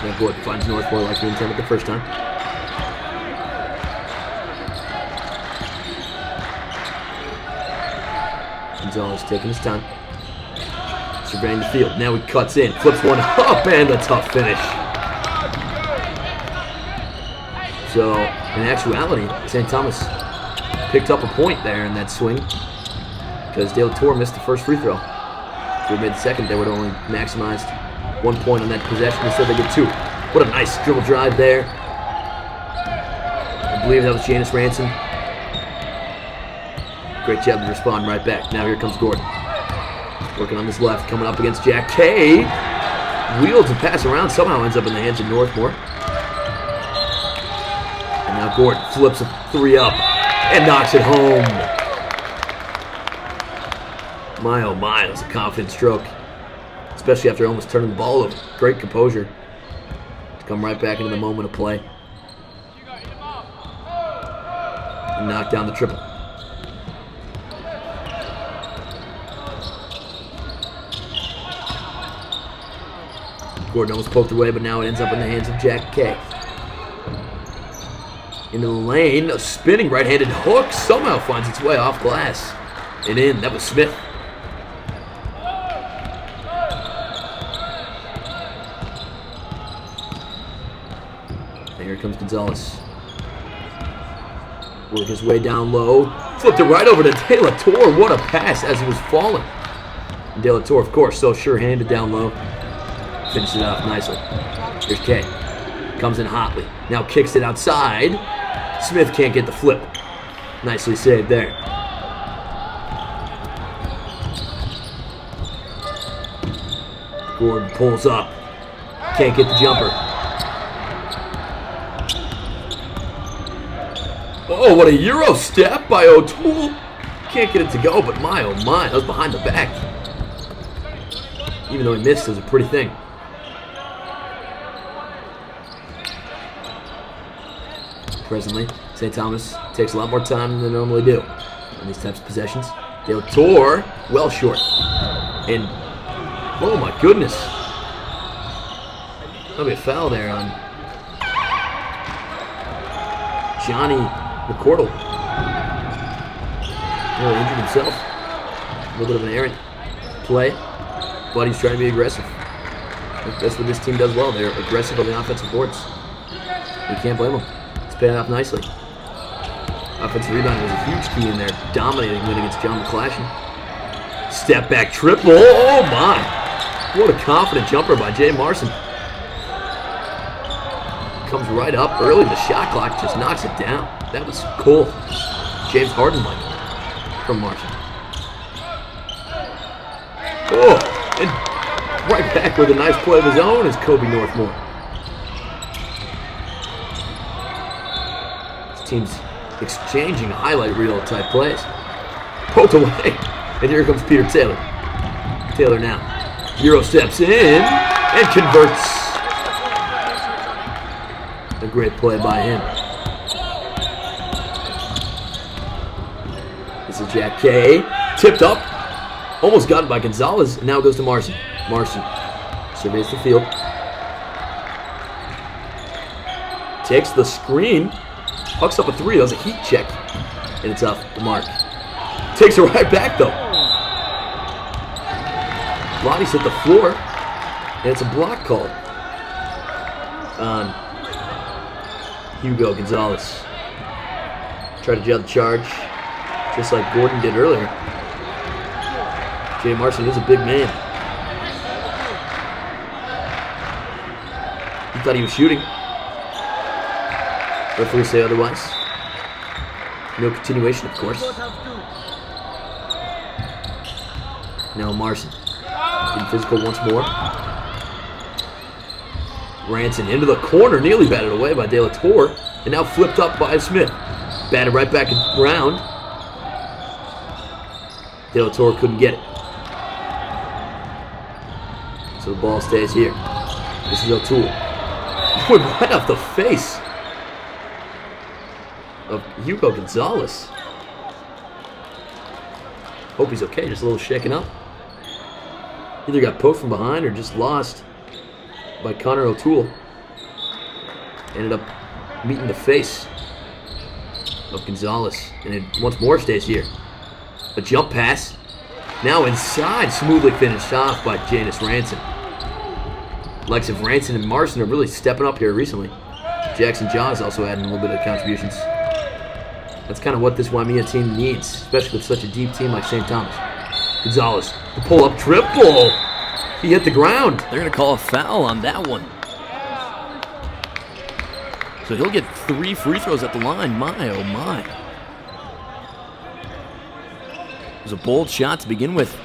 Now Gordon finds Northmore like he intended the first time. Gonzalez taking his time. Surveying the field. Now he cuts in. Flips one up and a tough finish. So, in actuality, St. Thomas picked up a point there in that swing because De La Torre missed the first free throw. If they made the second, they would have only maximized 1 point on that possession. Instead, they get 2. What a nice dribble drive there. I believe that was Janice Ransom. Great job to respond right back. Now here comes Gordon. Working on this left, coming up against Jack Kay. Wheels and pass around, somehow ends up in the hands of Northmore. And now Gordon flips a 3 up and knocks it home. My oh my, that's a confident stroke. Especially after almost turning the ball over. Great composure to come right back into the moment of play. And knock down the triple. Gordon almost poked away, but now it ends up in the hands of Jack Kay. Into the lane, a spinning right-handed hook somehow finds its way off glass and in. That was Smith. And here comes Gonzalez. Work his way down low. Flipped it right over to De La Torre. What a pass as he was falling. And De La Torre, of course, so sure-handed down low. Finishes it off nicely. Here's Kay. Comes in hotly. Now kicks it outside. Smith can't get the flip. Nicely saved there. Gordon pulls up. Can't get the jumper. Oh, what a Euro step by O'Toole. Can't get it to go, but my oh my, that was behind the back. Even though he missed, it was a pretty thing. Presently, St. Thomas takes a lot more time than they normally do on these types of possessions. De La Torre, well short. And, oh my goodness. That'll be a foul there on Johnny McCordle. Really injured himself. A little bit of an errant play, but he's trying to be aggressive. That's what this team does well. They're aggressive on the offensive boards. You can't blame them. Paying off nicely. Offensive rebound was a huge key in there, dominating win against John McClashin. Step back triple. Oh my! What a confident jumper by Jay Marson. Comes right up early. The shot clock just knocks it down. That was cool. James Harden-like from Marson. Oh, and right back with a nice play of his own is Kobe Northmore. Teams exchanging highlight reel type plays. Poked away. And here comes Peter Taylor. Taylor now. Euro steps in and converts. A great play by him. This is Jack Kay. Tipped up. Almost gotten by Gonzalez. And now goes to Marson. Marson surveys the field. Takes the screen. Hucks up a 3. That was a heat check. And it's off the mark. Takes it right back, though. Lonnie's hit the floor. And it's a block call on Hugo Gonzalez. Tried to jail the charge, just like Gordon did earlier. Jay Marson is a big man. He thought he was shooting. Referee say otherwise. No continuation, of course. Now Marson. Getting physical once more. Ranson into the corner. Nearly batted away by De La Torre. And now flipped up by Smith. Batted right back around. De La Torre couldn't get it. So the ball stays here. This is O'Toole. Went right off the face of Hugo Gonzalez. Hope he's okay, just a little shaken up. Either got poked from behind or just lost by Connor O'Toole. Ended up meeting the face of Gonzalez. And it once more stays here. A jump pass. Now inside, smoothly finished off by Janice Ranson. Likes of Ranson and Marston are really stepping up here recently. Jackson Jaws also adding a little bit of contributions. That's kind of what this Waimea team needs, especially with such a deep team like St. Thomas. Gonzalez, the pull-up triple. He hit the ground. They're going to call a foul on that one. So he'll get 3 free throws at the line. My, oh my. It was a bold shot to begin with,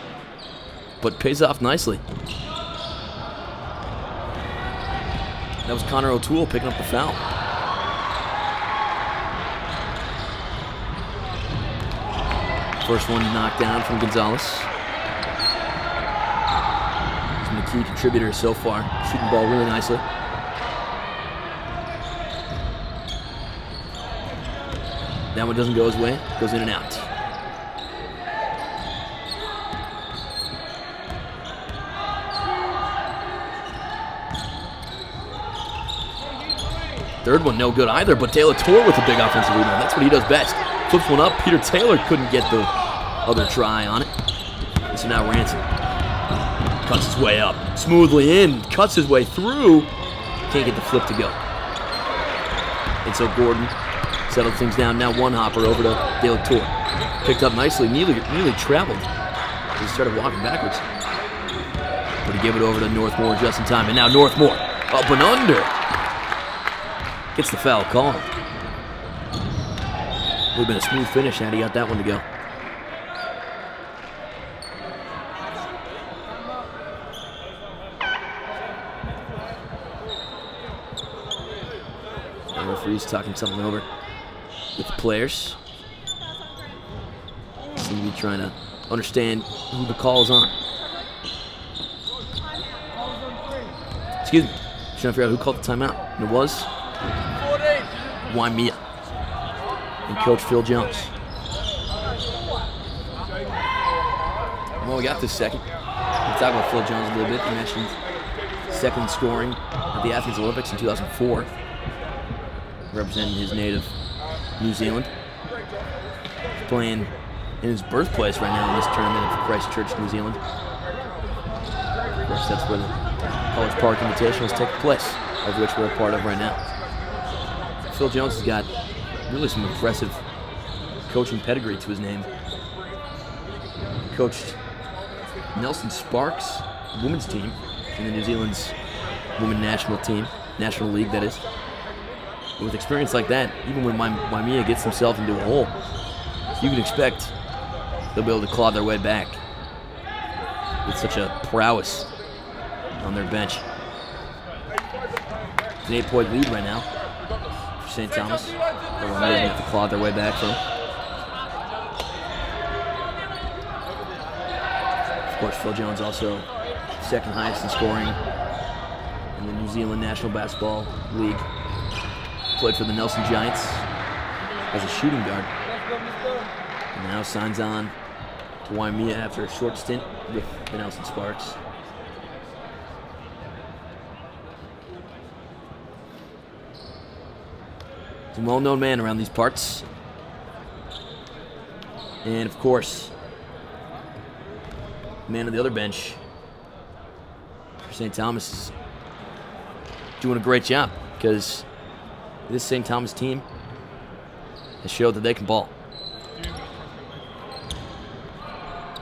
but pays off nicely. That was Connor O'Toole picking up the foul. First one knocked down from Gonzalez. He's been a key contributor so far, shooting the ball really nicely. That one doesn't go his way, goes in and out. Third one no good either, but De La Torre with a big offensive rebound. That's what he does best. Flips one up. Peter Taylor couldn't get the other try on it. And so now Ranson cuts his way up, smoothly in, cuts his way through. Can't get the flip to go. And so Gordon settled things down. Now one hopper over to De La Torre. Picked up nicely, nearly traveled. He started walking backwards. But he gave it over to Northmore just in time. And now Northmore up and under. Gets the foul called. Would have been a smooth finish had he got that one to go. The referee's talking something over with the players. Seem to be trying to understand who the call is on. Excuse me. Trying to figure out who called the timeout. And it was Waimea and Coach Phil Jones. Well, we got this second. We'll talk about Phil Jones a little bit. He mentioned second scoring at the Athens Olympics in 2004, representing his native New Zealand. He's playing in his birthplace right now in this tournament for Christchurch, New Zealand. Of course, that's where the College Park Invitational is taking place, of which we're a part of right now. Phil Jones has got really some impressive coaching pedigree to his name. Coached Nelson Sparks' women's team in the New Zealand's women national team, National League that is. But with experience like that, even when Waimea gets themselves into a hole, you can expect they'll be able to claw their way back with such a prowess on their bench. It's an 8-point lead right now for St. Thomas. They're going to have to claw their way back from. Of course, Phil Jones also second highest in scoring in the New Zealand National Basketball League. Played for the Nelson Giants as a shooting guard. And now signs on to Waimea after a short stint with the Nelson Sparks. He's a well-known man around these parts. And of course, man on the other bench for St. Thomas is doing a great job because this St. Thomas team has showed that they can ball.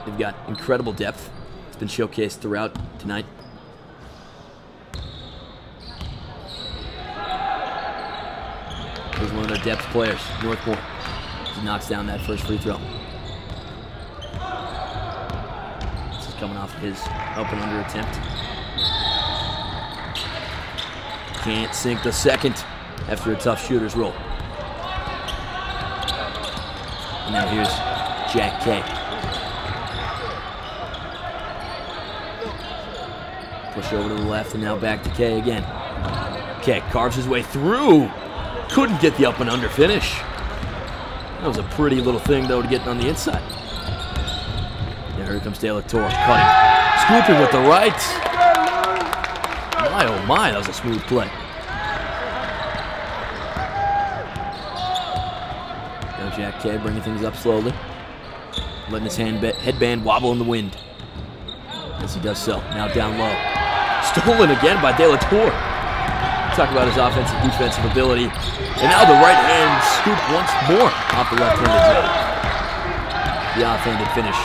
They've got incredible depth. It's been showcased throughout tonight. Here's one of their depth players, Northmore. He knocks down that first free throw. This is coming off of his up and under attempt. Can't sink the second after a tough shooter's roll. And now here's Jack Kay. Push over to the left and now back to Kay again. Kay carves his way through. Couldn't get the up and under finish. That was a pretty little thing though to get on the inside. Now here comes De La Torre cutting. Scooping with the right. My oh my, that was a smooth play. Now Jack Kay bringing things up slowly. letting his headband wobble in the wind. As he does so. Now down low. Stolen again by De La Torre. Talk about his offensive defensive ability. And now the right hand scoop once more off the left-handed jab. The off-handed finish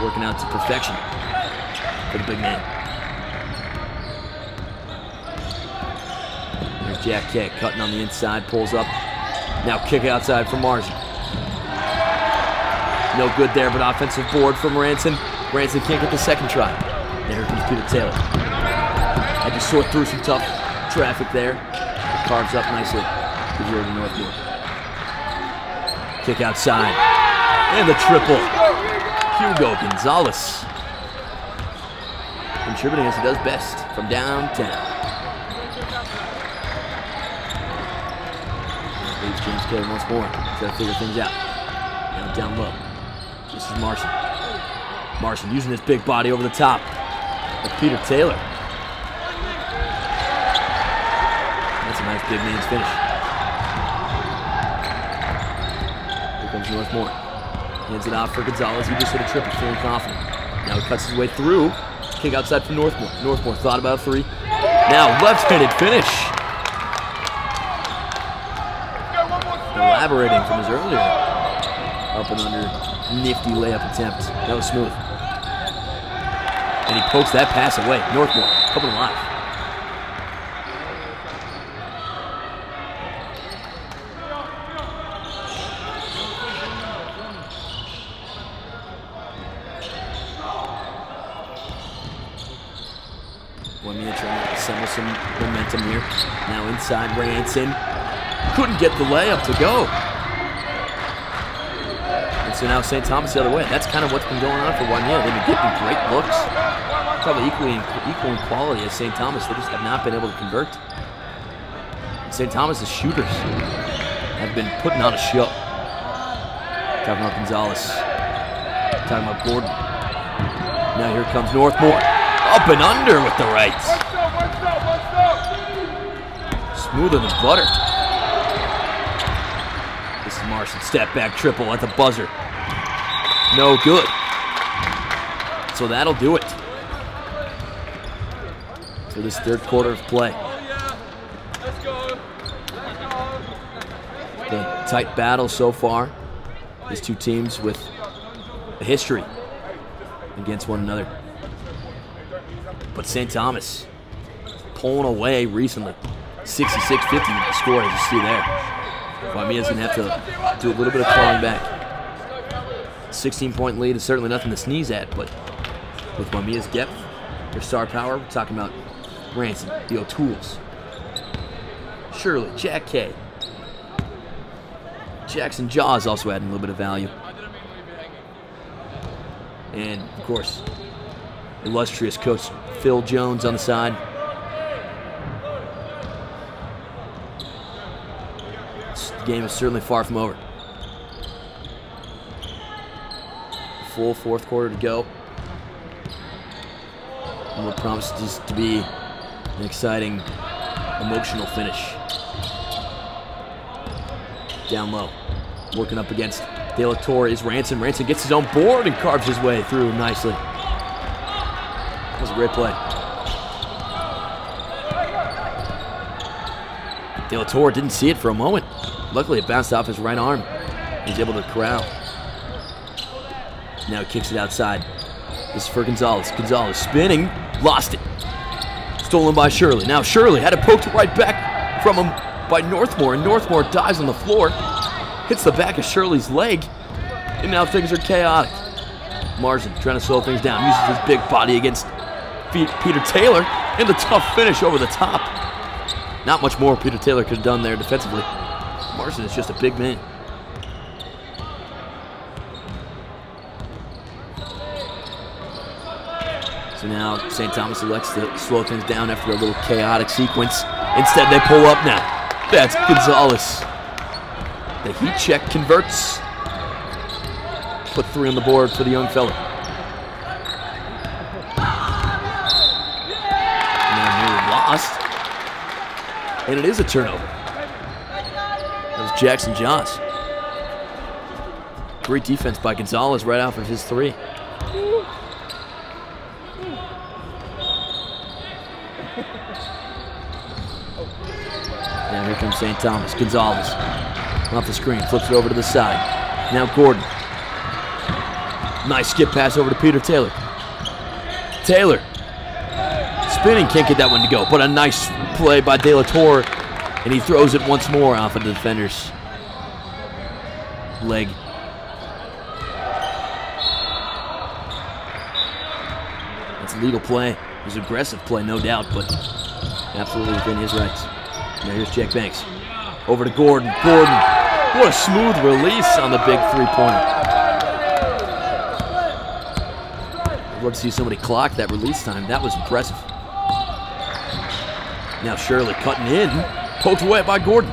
working out to perfection for the big man. There's Jack K cutting on the inside, pulls up. Now kick outside from Marson. No good there, but offensive board from Ranson. Ranson can't get the second try. There comes Peter Taylor. Had to sort through some tough traffic there. Carves up nicely to 0 to Northmore. Kick outside. And the triple. Hugo Gonzalez. Contributing as he does best from downtown. Leaves James K once more. Try to figure things out. Now down low. This is Marson. Marson using his big body over the top of Peter Taylor. That's a nice big man's finish. Here comes Northmore. Hands it off for Gonzalez. He just hit a triple, feeling confident. Now he cuts his way through. Kick outside from Northmore. Northmore thought about a three. Now left-handed finish. Elaborating from his earlier up and under nifty layup attempt. That was smooth. And he pokes that pass away. Northmore coming alive. Waimea trying to assemble some momentum here. Now inside Ranson. Couldn't get the layup to go. And so now St. Thomas the other way. That's kind of what's been going on for Waimea. They've been getting great looks. Probably equal in quality as St. Thomas. They just have not been able to convert. St. Thomas's shooters have been putting on a show. Talking about Gonzalez. Talking about Gordon. Now here comes Northmore. Up and under with the right. Smoother than butter. This is Marson. Step back triple at the buzzer. No good. So that'll do it for this third quarter of play. The tight battle so far. These two teams with a history against one another. But St. Thomas pulling away recently. 66-50 the score, as you see there. Waimea's going to have to do a little bit of clawing back. 16-point lead is certainly nothing to sneeze at, but with Waimea's depth, their star power, we're talking about Ranson, the O'Tooles, Shirley, Jack K. Jackson Jaws also adding a little bit of value. And, of course, illustrious coach Phil Jones on the side. The game is certainly far from over. Full fourth quarter to go. And what promises to be an exciting, emotional finish. Down low. Working up against De La Torre is Ranson. Ranson gets his own board and carves his way through nicely. That was a great play. De La Torre didn't see it for a moment. Luckily, it bounced off his right arm. He's able to corral. Now he kicks it outside. This is for Gonzalez. Gonzalez spinning. Lost it. Stolen by Shirley. Now Shirley had it poked right back from him by Northmore. And Northmore dives on the floor. Hits the back of Shirley's leg. And now things are chaotic. Marson trying to slow things down. Uses his big body against Peter Taylor. And the tough finish over the top. Not much more Peter Taylor could have done there defensively. Marson is just a big man. So now St. Thomas elects to slow things down after a little chaotic sequence. Instead, they pull up now. That's Gonzalez. The heat check converts. Put 3 on the board for the young fella. Now nearly lost. And it is a turnover. That was Jackson Jaws. Great defense by Gonzalez right off of his three. Now here comes St. Thomas. Gonzalez off the screen, flips it over to the side. Now Gordon. Nice skip pass over to Peter Taylor. Taylor spinning, can't get that one to go, but a nice play by De La Torre, and he throws it once more off of the defender's leg. That's a legal play. It was an aggressive play, no doubt, but absolutely within his rights. Now here's Jack Banks. Over to Gordon. Gordon, what a smooth release on the big three-pointer. I'd love to see somebody clock that release time. That was impressive. Now Shirley cutting in, poked away by Gordon.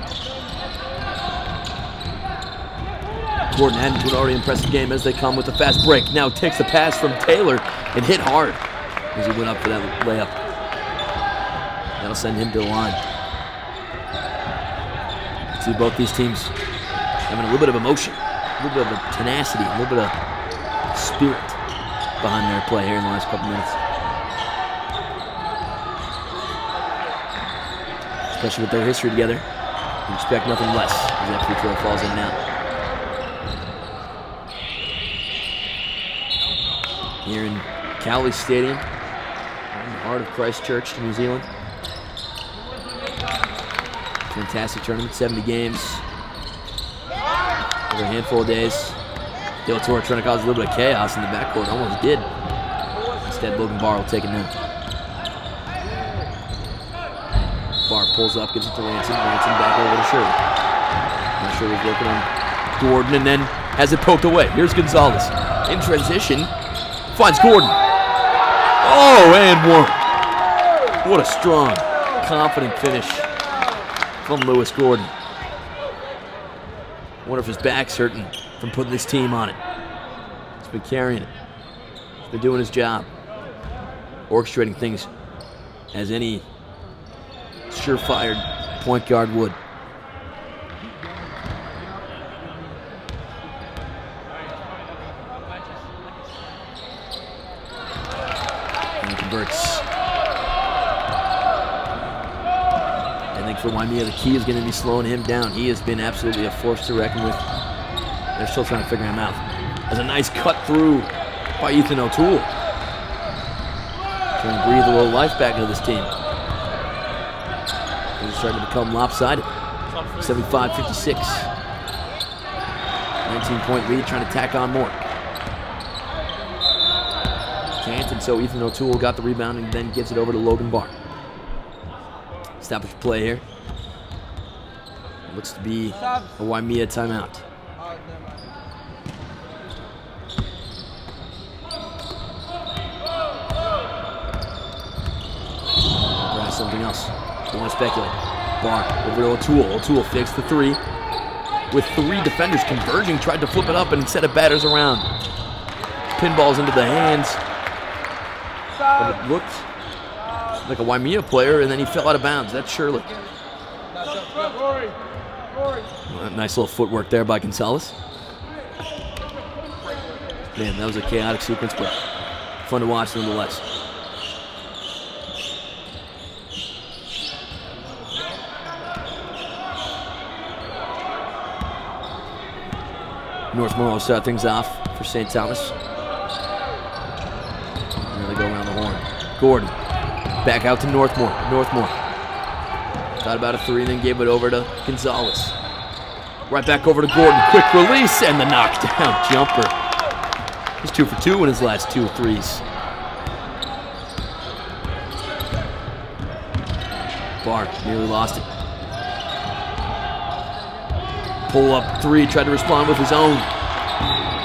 Gordon adding to an already impressive game as they come with a fast break. Now takes the pass from Taylor and hit hard as he went up for that layup. That'll send him to the line. See both these teams having a little bit of emotion, a little bit of tenacity, a little bit of spirit behind their play here in the last couple minutes. Especially with their history together, you expect nothing less as that free throw falls in now. Here in Cowley Stadium, in the heart of Christchurch, New Zealand. Fantastic tournament, 70 games over a handful of days. De La Torre trying to cause a little bit of chaos in the backcourt, almost did. Instead, Logan Barr will take it now. Barr pulls up, gives it to Ransom. Ransom back over to Shirley. Now Shirley's working on Gordon and then has it poked away. Here's Gonzalez in transition. Finds Gordon. Oh, and one. What a strong, confident finish from Lewis Gordon. Wonder if his back's hurting from putting this team on it. He's been carrying it. He's been doing his job. Orchestrating things as any surefire point guard would. And he converts. I think for Waimea, the key is going to be slowing him down. He has been absolutely a force to reckon with. They're still trying to figure him out. There's a nice cut through by Ethan O'Toole. Trying to breathe a little life back into this team. It's starting to become lopsided. 75-56. 19-point lead, trying to tack on more. Can't, and so Ethan O'Toole got the rebound and then gives it over to Logan Barr. Established play here. Looks to be a Waimea timeout. Try something else. Don't want to speculate. Barr over to O'Toole. O'Toole fakes the three. With three defenders converging, tried to flip it up and instead it batters around. Pinballs into the hands. But it looked like a Waimea player, and then he fell out of bounds. That's Shirley. Nice little footwork there by Gonzalez. Man, that was a chaotic sequence, but fun to watch nonetheless. Northmore will start things off for St. Thomas. Now they go around the horn. Gordon. Back out to Northmore. Northmore thought about a three and then gave it over to Gonzalez. Right back over to Gordon. Quick release and the knockdown jumper. He's 2 for 2 in his last 2 threes. Barr nearly lost it. Pull up three, tried to respond with his own.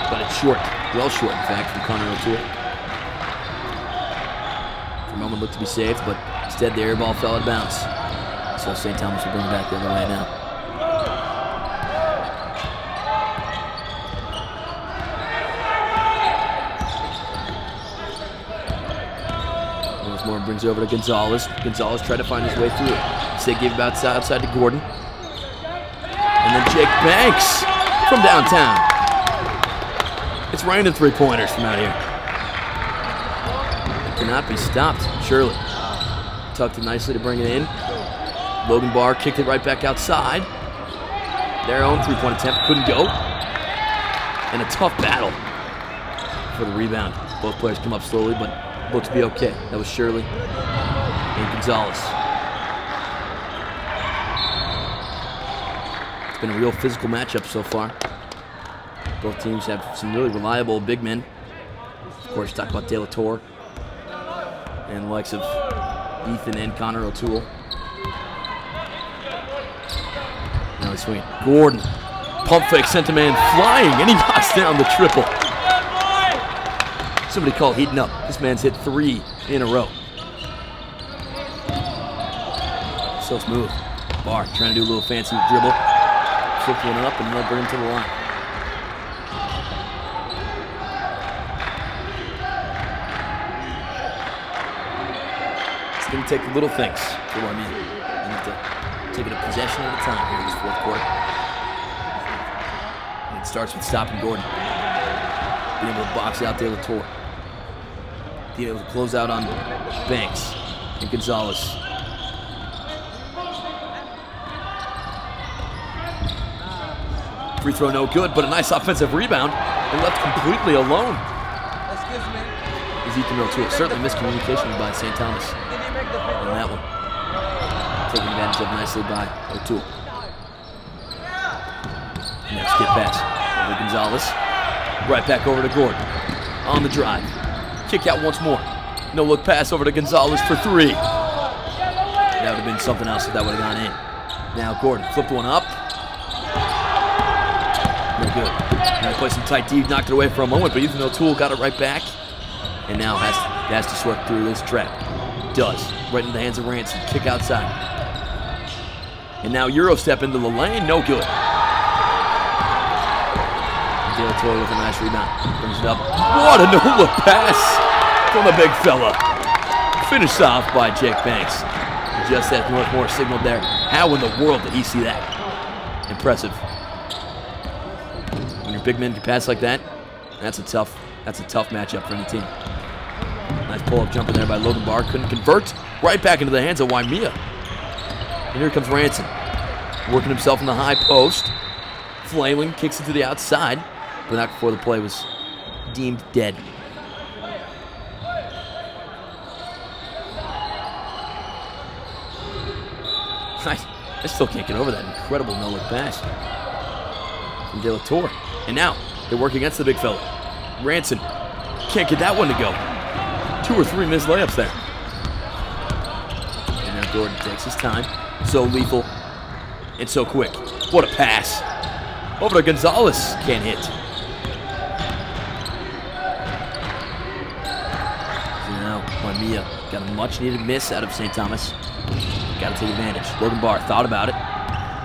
But it's short. Well short, in fact, from Connor O'Toole. For a moment looked to be safe, but instead the air ball fell out of bounds. So St. Thomas will bring it back the other way now. Northmore brings it over to Gonzalez. Gonzalez tried to find his way through it. Instead gave it outside to Gordon. And then Jake Banks from downtown. It's raining three-pointers from out here. It cannot be stopped. Shirley tucked it nicely to bring it in. Logan Barr kicked it right back outside. Their own three-point attempt couldn't go. And a tough battle for the rebound. Both players come up slowly, but looked to be okay. That was Shirley and Gonzalez. It's been a real physical matchup so far. Both teams have some really reliable big men. Of course, talk about De La Torre and the likes of Ethan and Connor O'Toole. Now he's swinging. Gordon, pump fake, sent a man flying, and he knocks down the triple. Somebody called heating up. This man's hit 3 in a row. So smooth. Barr trying to do a little fancy dribble. Flipped one up and they'll bring him to the line. It's going to take the little things for Waimea. They need to take it a possession at a time here in this fourth quarter. And it starts with stopping Gordon. Being able to box out De La Torre. Being able to close out on Banks and Gonzalez. Free throw no good, but a nice offensive rebound. And left completely alone. Is Ethan O'Toole. Certainly miscommunication by St. Thomas on that one. Taken advantage of nicely by O'Toole. Next skip pass over to Gonzalez. Right back over to Gordon. On the drive. Kick out once more. No look pass over to Gonzalez for 3. That would have been something else if that would have gone in. Now Gordon flipped one up. No good. Now he played some tight D, knocked it away for a moment, but Ethan O'Toole got it right back. And now has to sweat through this trap. Does. Right in the hands of Ransom. Kick outside. And now Euro step into the lane. No good. De La Torre with a nice rebound. Brings it up. What a no-look pass from the big fella. Finished off by Jake Banks. Just as Northmore signaled there. How in the world did he see that? Impressive. When your big men can pass like that, that's a tough matchup for any team. Nice pull-up jumper there by Logan Barr. Couldn't convert. Right back into the hands of Waimea. And here comes Ransom. Working himself in the high post. Flailing, kicks it to the outside. But not before the play was deemed dead. I still can't get over that incredible no-look pass from De La Torre. And now they work against the big fella. Ransom can't get that one to go. 2 or 3 missed layups there. And now Gordon takes his time. So lethal and so quick. What a pass. Over to Gonzalez. Can't hit. So now Waimea got a much-needed miss out of St. Thomas. Got to take advantage. Logan Barr thought about it.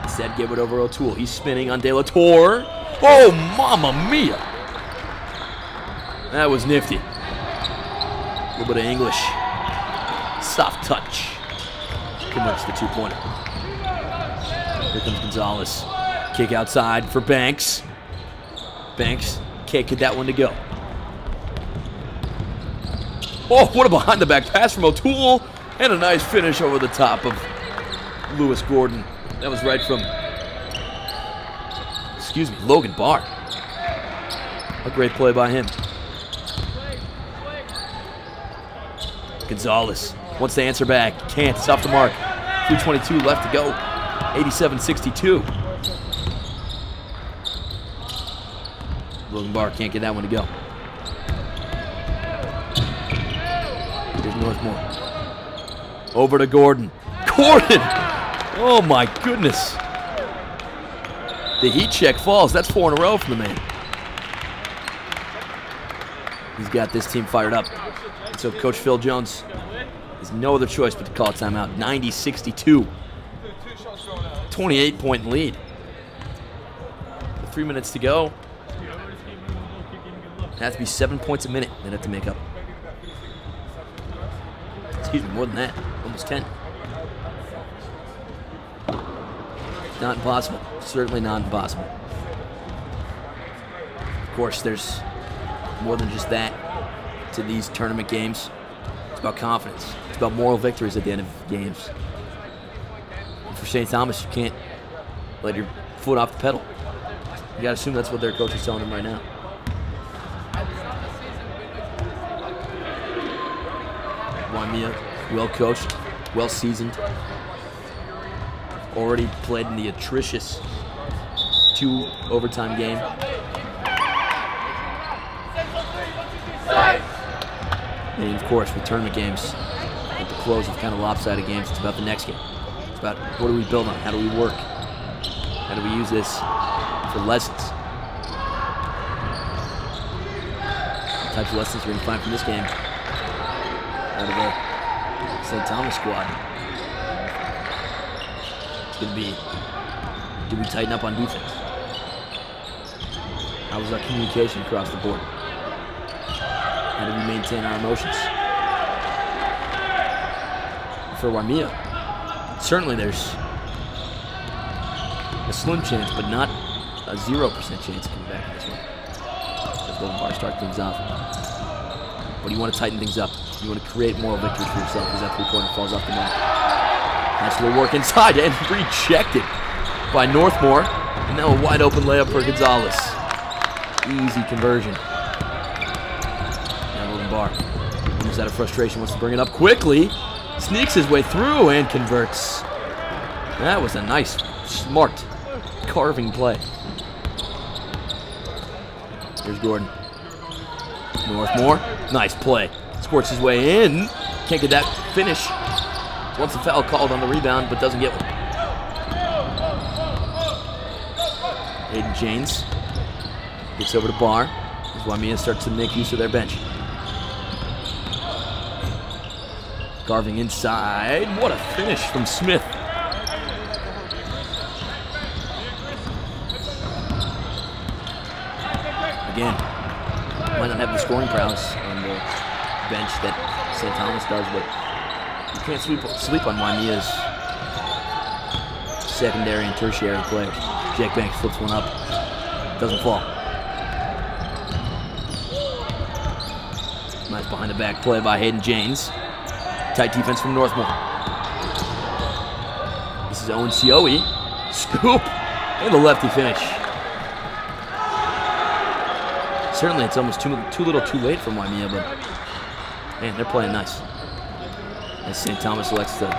Instead, gave it over O'Toole. He's spinning on De La Torre. Oh, mamma mia. That was nifty. A little bit of English. Soft touch. Converts the 2-pointer. Here comes Gonzalez. Kick outside for Banks. Banks can't get that one to go. Oh, what a behind-the-back pass from O'Toole. And a nice finish over the top of Lewis Gordon. That was right from, Logan Barr. A great play by him. Gonzalez wants to answer back. Can't. It's off the mark. 3:22 left to go. 87-62. Logan Barr can't get that one to go. Here's Northmore. Over to Gordon. Gordon! Oh my goodness. The heat check falls. That's 4 in a row from the man. He's got this team fired up. And so Coach Phil Jones has no other choice but to call a timeout. 90-62. 28-point lead. With 3 minutes to go. It has to be 7 points a minute they'd have to make up. Excuse me, more than that. Almost 10. Not impossible. Certainly not impossible. Of course, there's more than just that to these tournament games. It's about confidence. It's about moral victories at the end of games. And for St. Thomas, you can't let your foot off the pedal. You got to assume that's what their coach is telling them right now. Waimea, well coached, well seasoned. Already played in the atrocious 2 overtime game. And of course, with tournament games, at the close of kind of lopsided games, it's about the next game. It's about what do we build on? How do we work? How do we use this for lessons? What types of lessons you're going to find from this game out of the St. Thomas squad? It's going to be, do we tighten up on defense? How was our communication across the board? How do we maintain our emotions? For Waimea, certainly there's a slim chance, but not a 0% chance of coming back in this one. As Golden Bar start things off. But you want to tighten things up. You want to create moral victories for yourself as that three-pointer falls off the mark. Nice little work inside and rejected by Northmore. And now a wide open layup for Gonzalez. Easy conversion. Now Golden Bar moves out of frustration, wants to bring it up quickly. Sneaks his way through and converts. That was a nice, smart carving play. Here's Gordon. Northmore, nice play. Squirts his way in. Can't get that finish. Wants a foul called on the rebound, but doesn't get one. Aiden James gets over to Barr as Waimea starts to make use of their bench. Carving inside. What a finish from Smith. Again, might not have the scoring prowess on the bench that St. Thomas does, but you can't sleep on Waimea's secondary and tertiary players. Jack Banks flips one up. Doesn't fall. Nice behind the back play by Hayden James. Tight defense from Northmore. This is Owen Sioe. Scoop. And the lefty finish. Certainly it's almost too little too late from Waimea, but man, they're playing nice. As St. Thomas elects to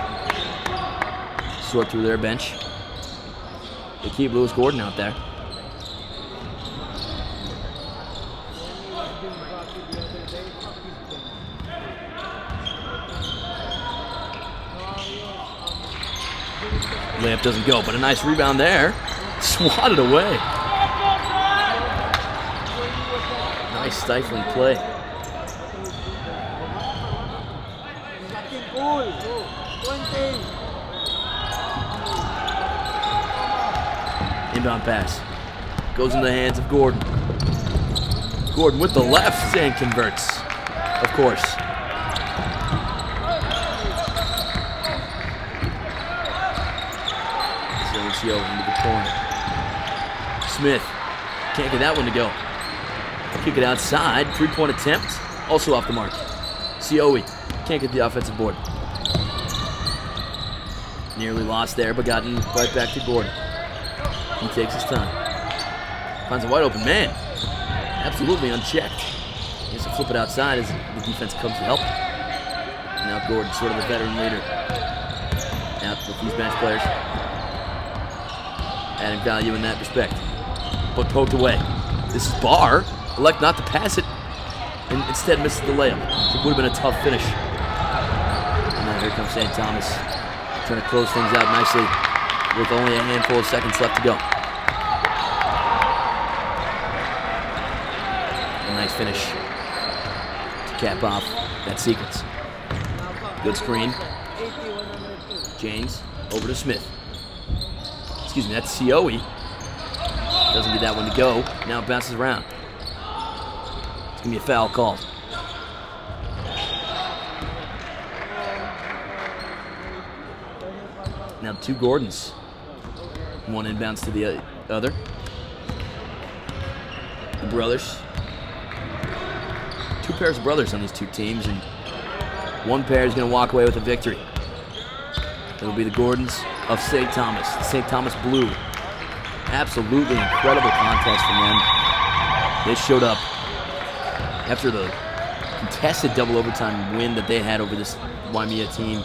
sort through their bench. They keep Lewis Gordon out there. Layup doesn't go, but a nice rebound there. Swatted away. Nice stifling play. Inbound pass. Goes into the hands of Gordon. Gordon with the left and converts. Of course. Into the corner. Smith can't get that one to go. Kick it outside. 3-point attempt. Also off the mark. Sioe can't get the offensive board. Nearly lost there, but gotten right back to Gordon. He takes his time. Finds a wide open man. Absolutely unchecked. He has to flip it outside as the defense comes to help. And now Gordon, sort of a veteran leader. Out with these bench players. Adding value in that respect. But poked away. This is Barr. Elect not to pass it. And instead misses the layup. It would have been a tough finish. And now here comes St. Thomas. Trying to close things out nicely with only a handful of seconds left to go. A nice finish to cap off that sequence. Good screen. James over to Smith. Excuse me, that's Sioe. Doesn't get that one to go. Now it bounces around. It's going to be a foul called. Now 2 Gordons. One inbounds to the other. The brothers pairs of brothers on these two teams, and one pair is going to walk away with a victory. It'll be the Gordons of St. Thomas. St. Thomas Blue. Absolutely incredible contest from them. They showed up after the contested double overtime win that they had over this Waimea team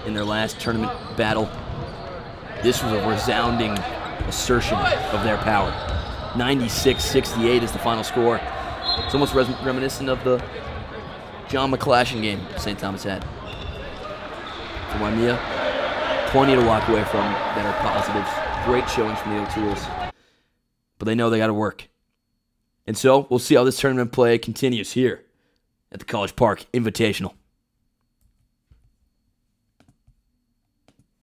in their last tournament battle. This was a resounding assertion of their power. 96-68 is the final score. It's almost reminiscent of the John McClashin game St. Thomas had. For Waimea, plenty to walk away from that are positives. Great showings from the O'Tooles. But they know they got to work. And so we'll see how this tournament play continues here at the College Park Invitational.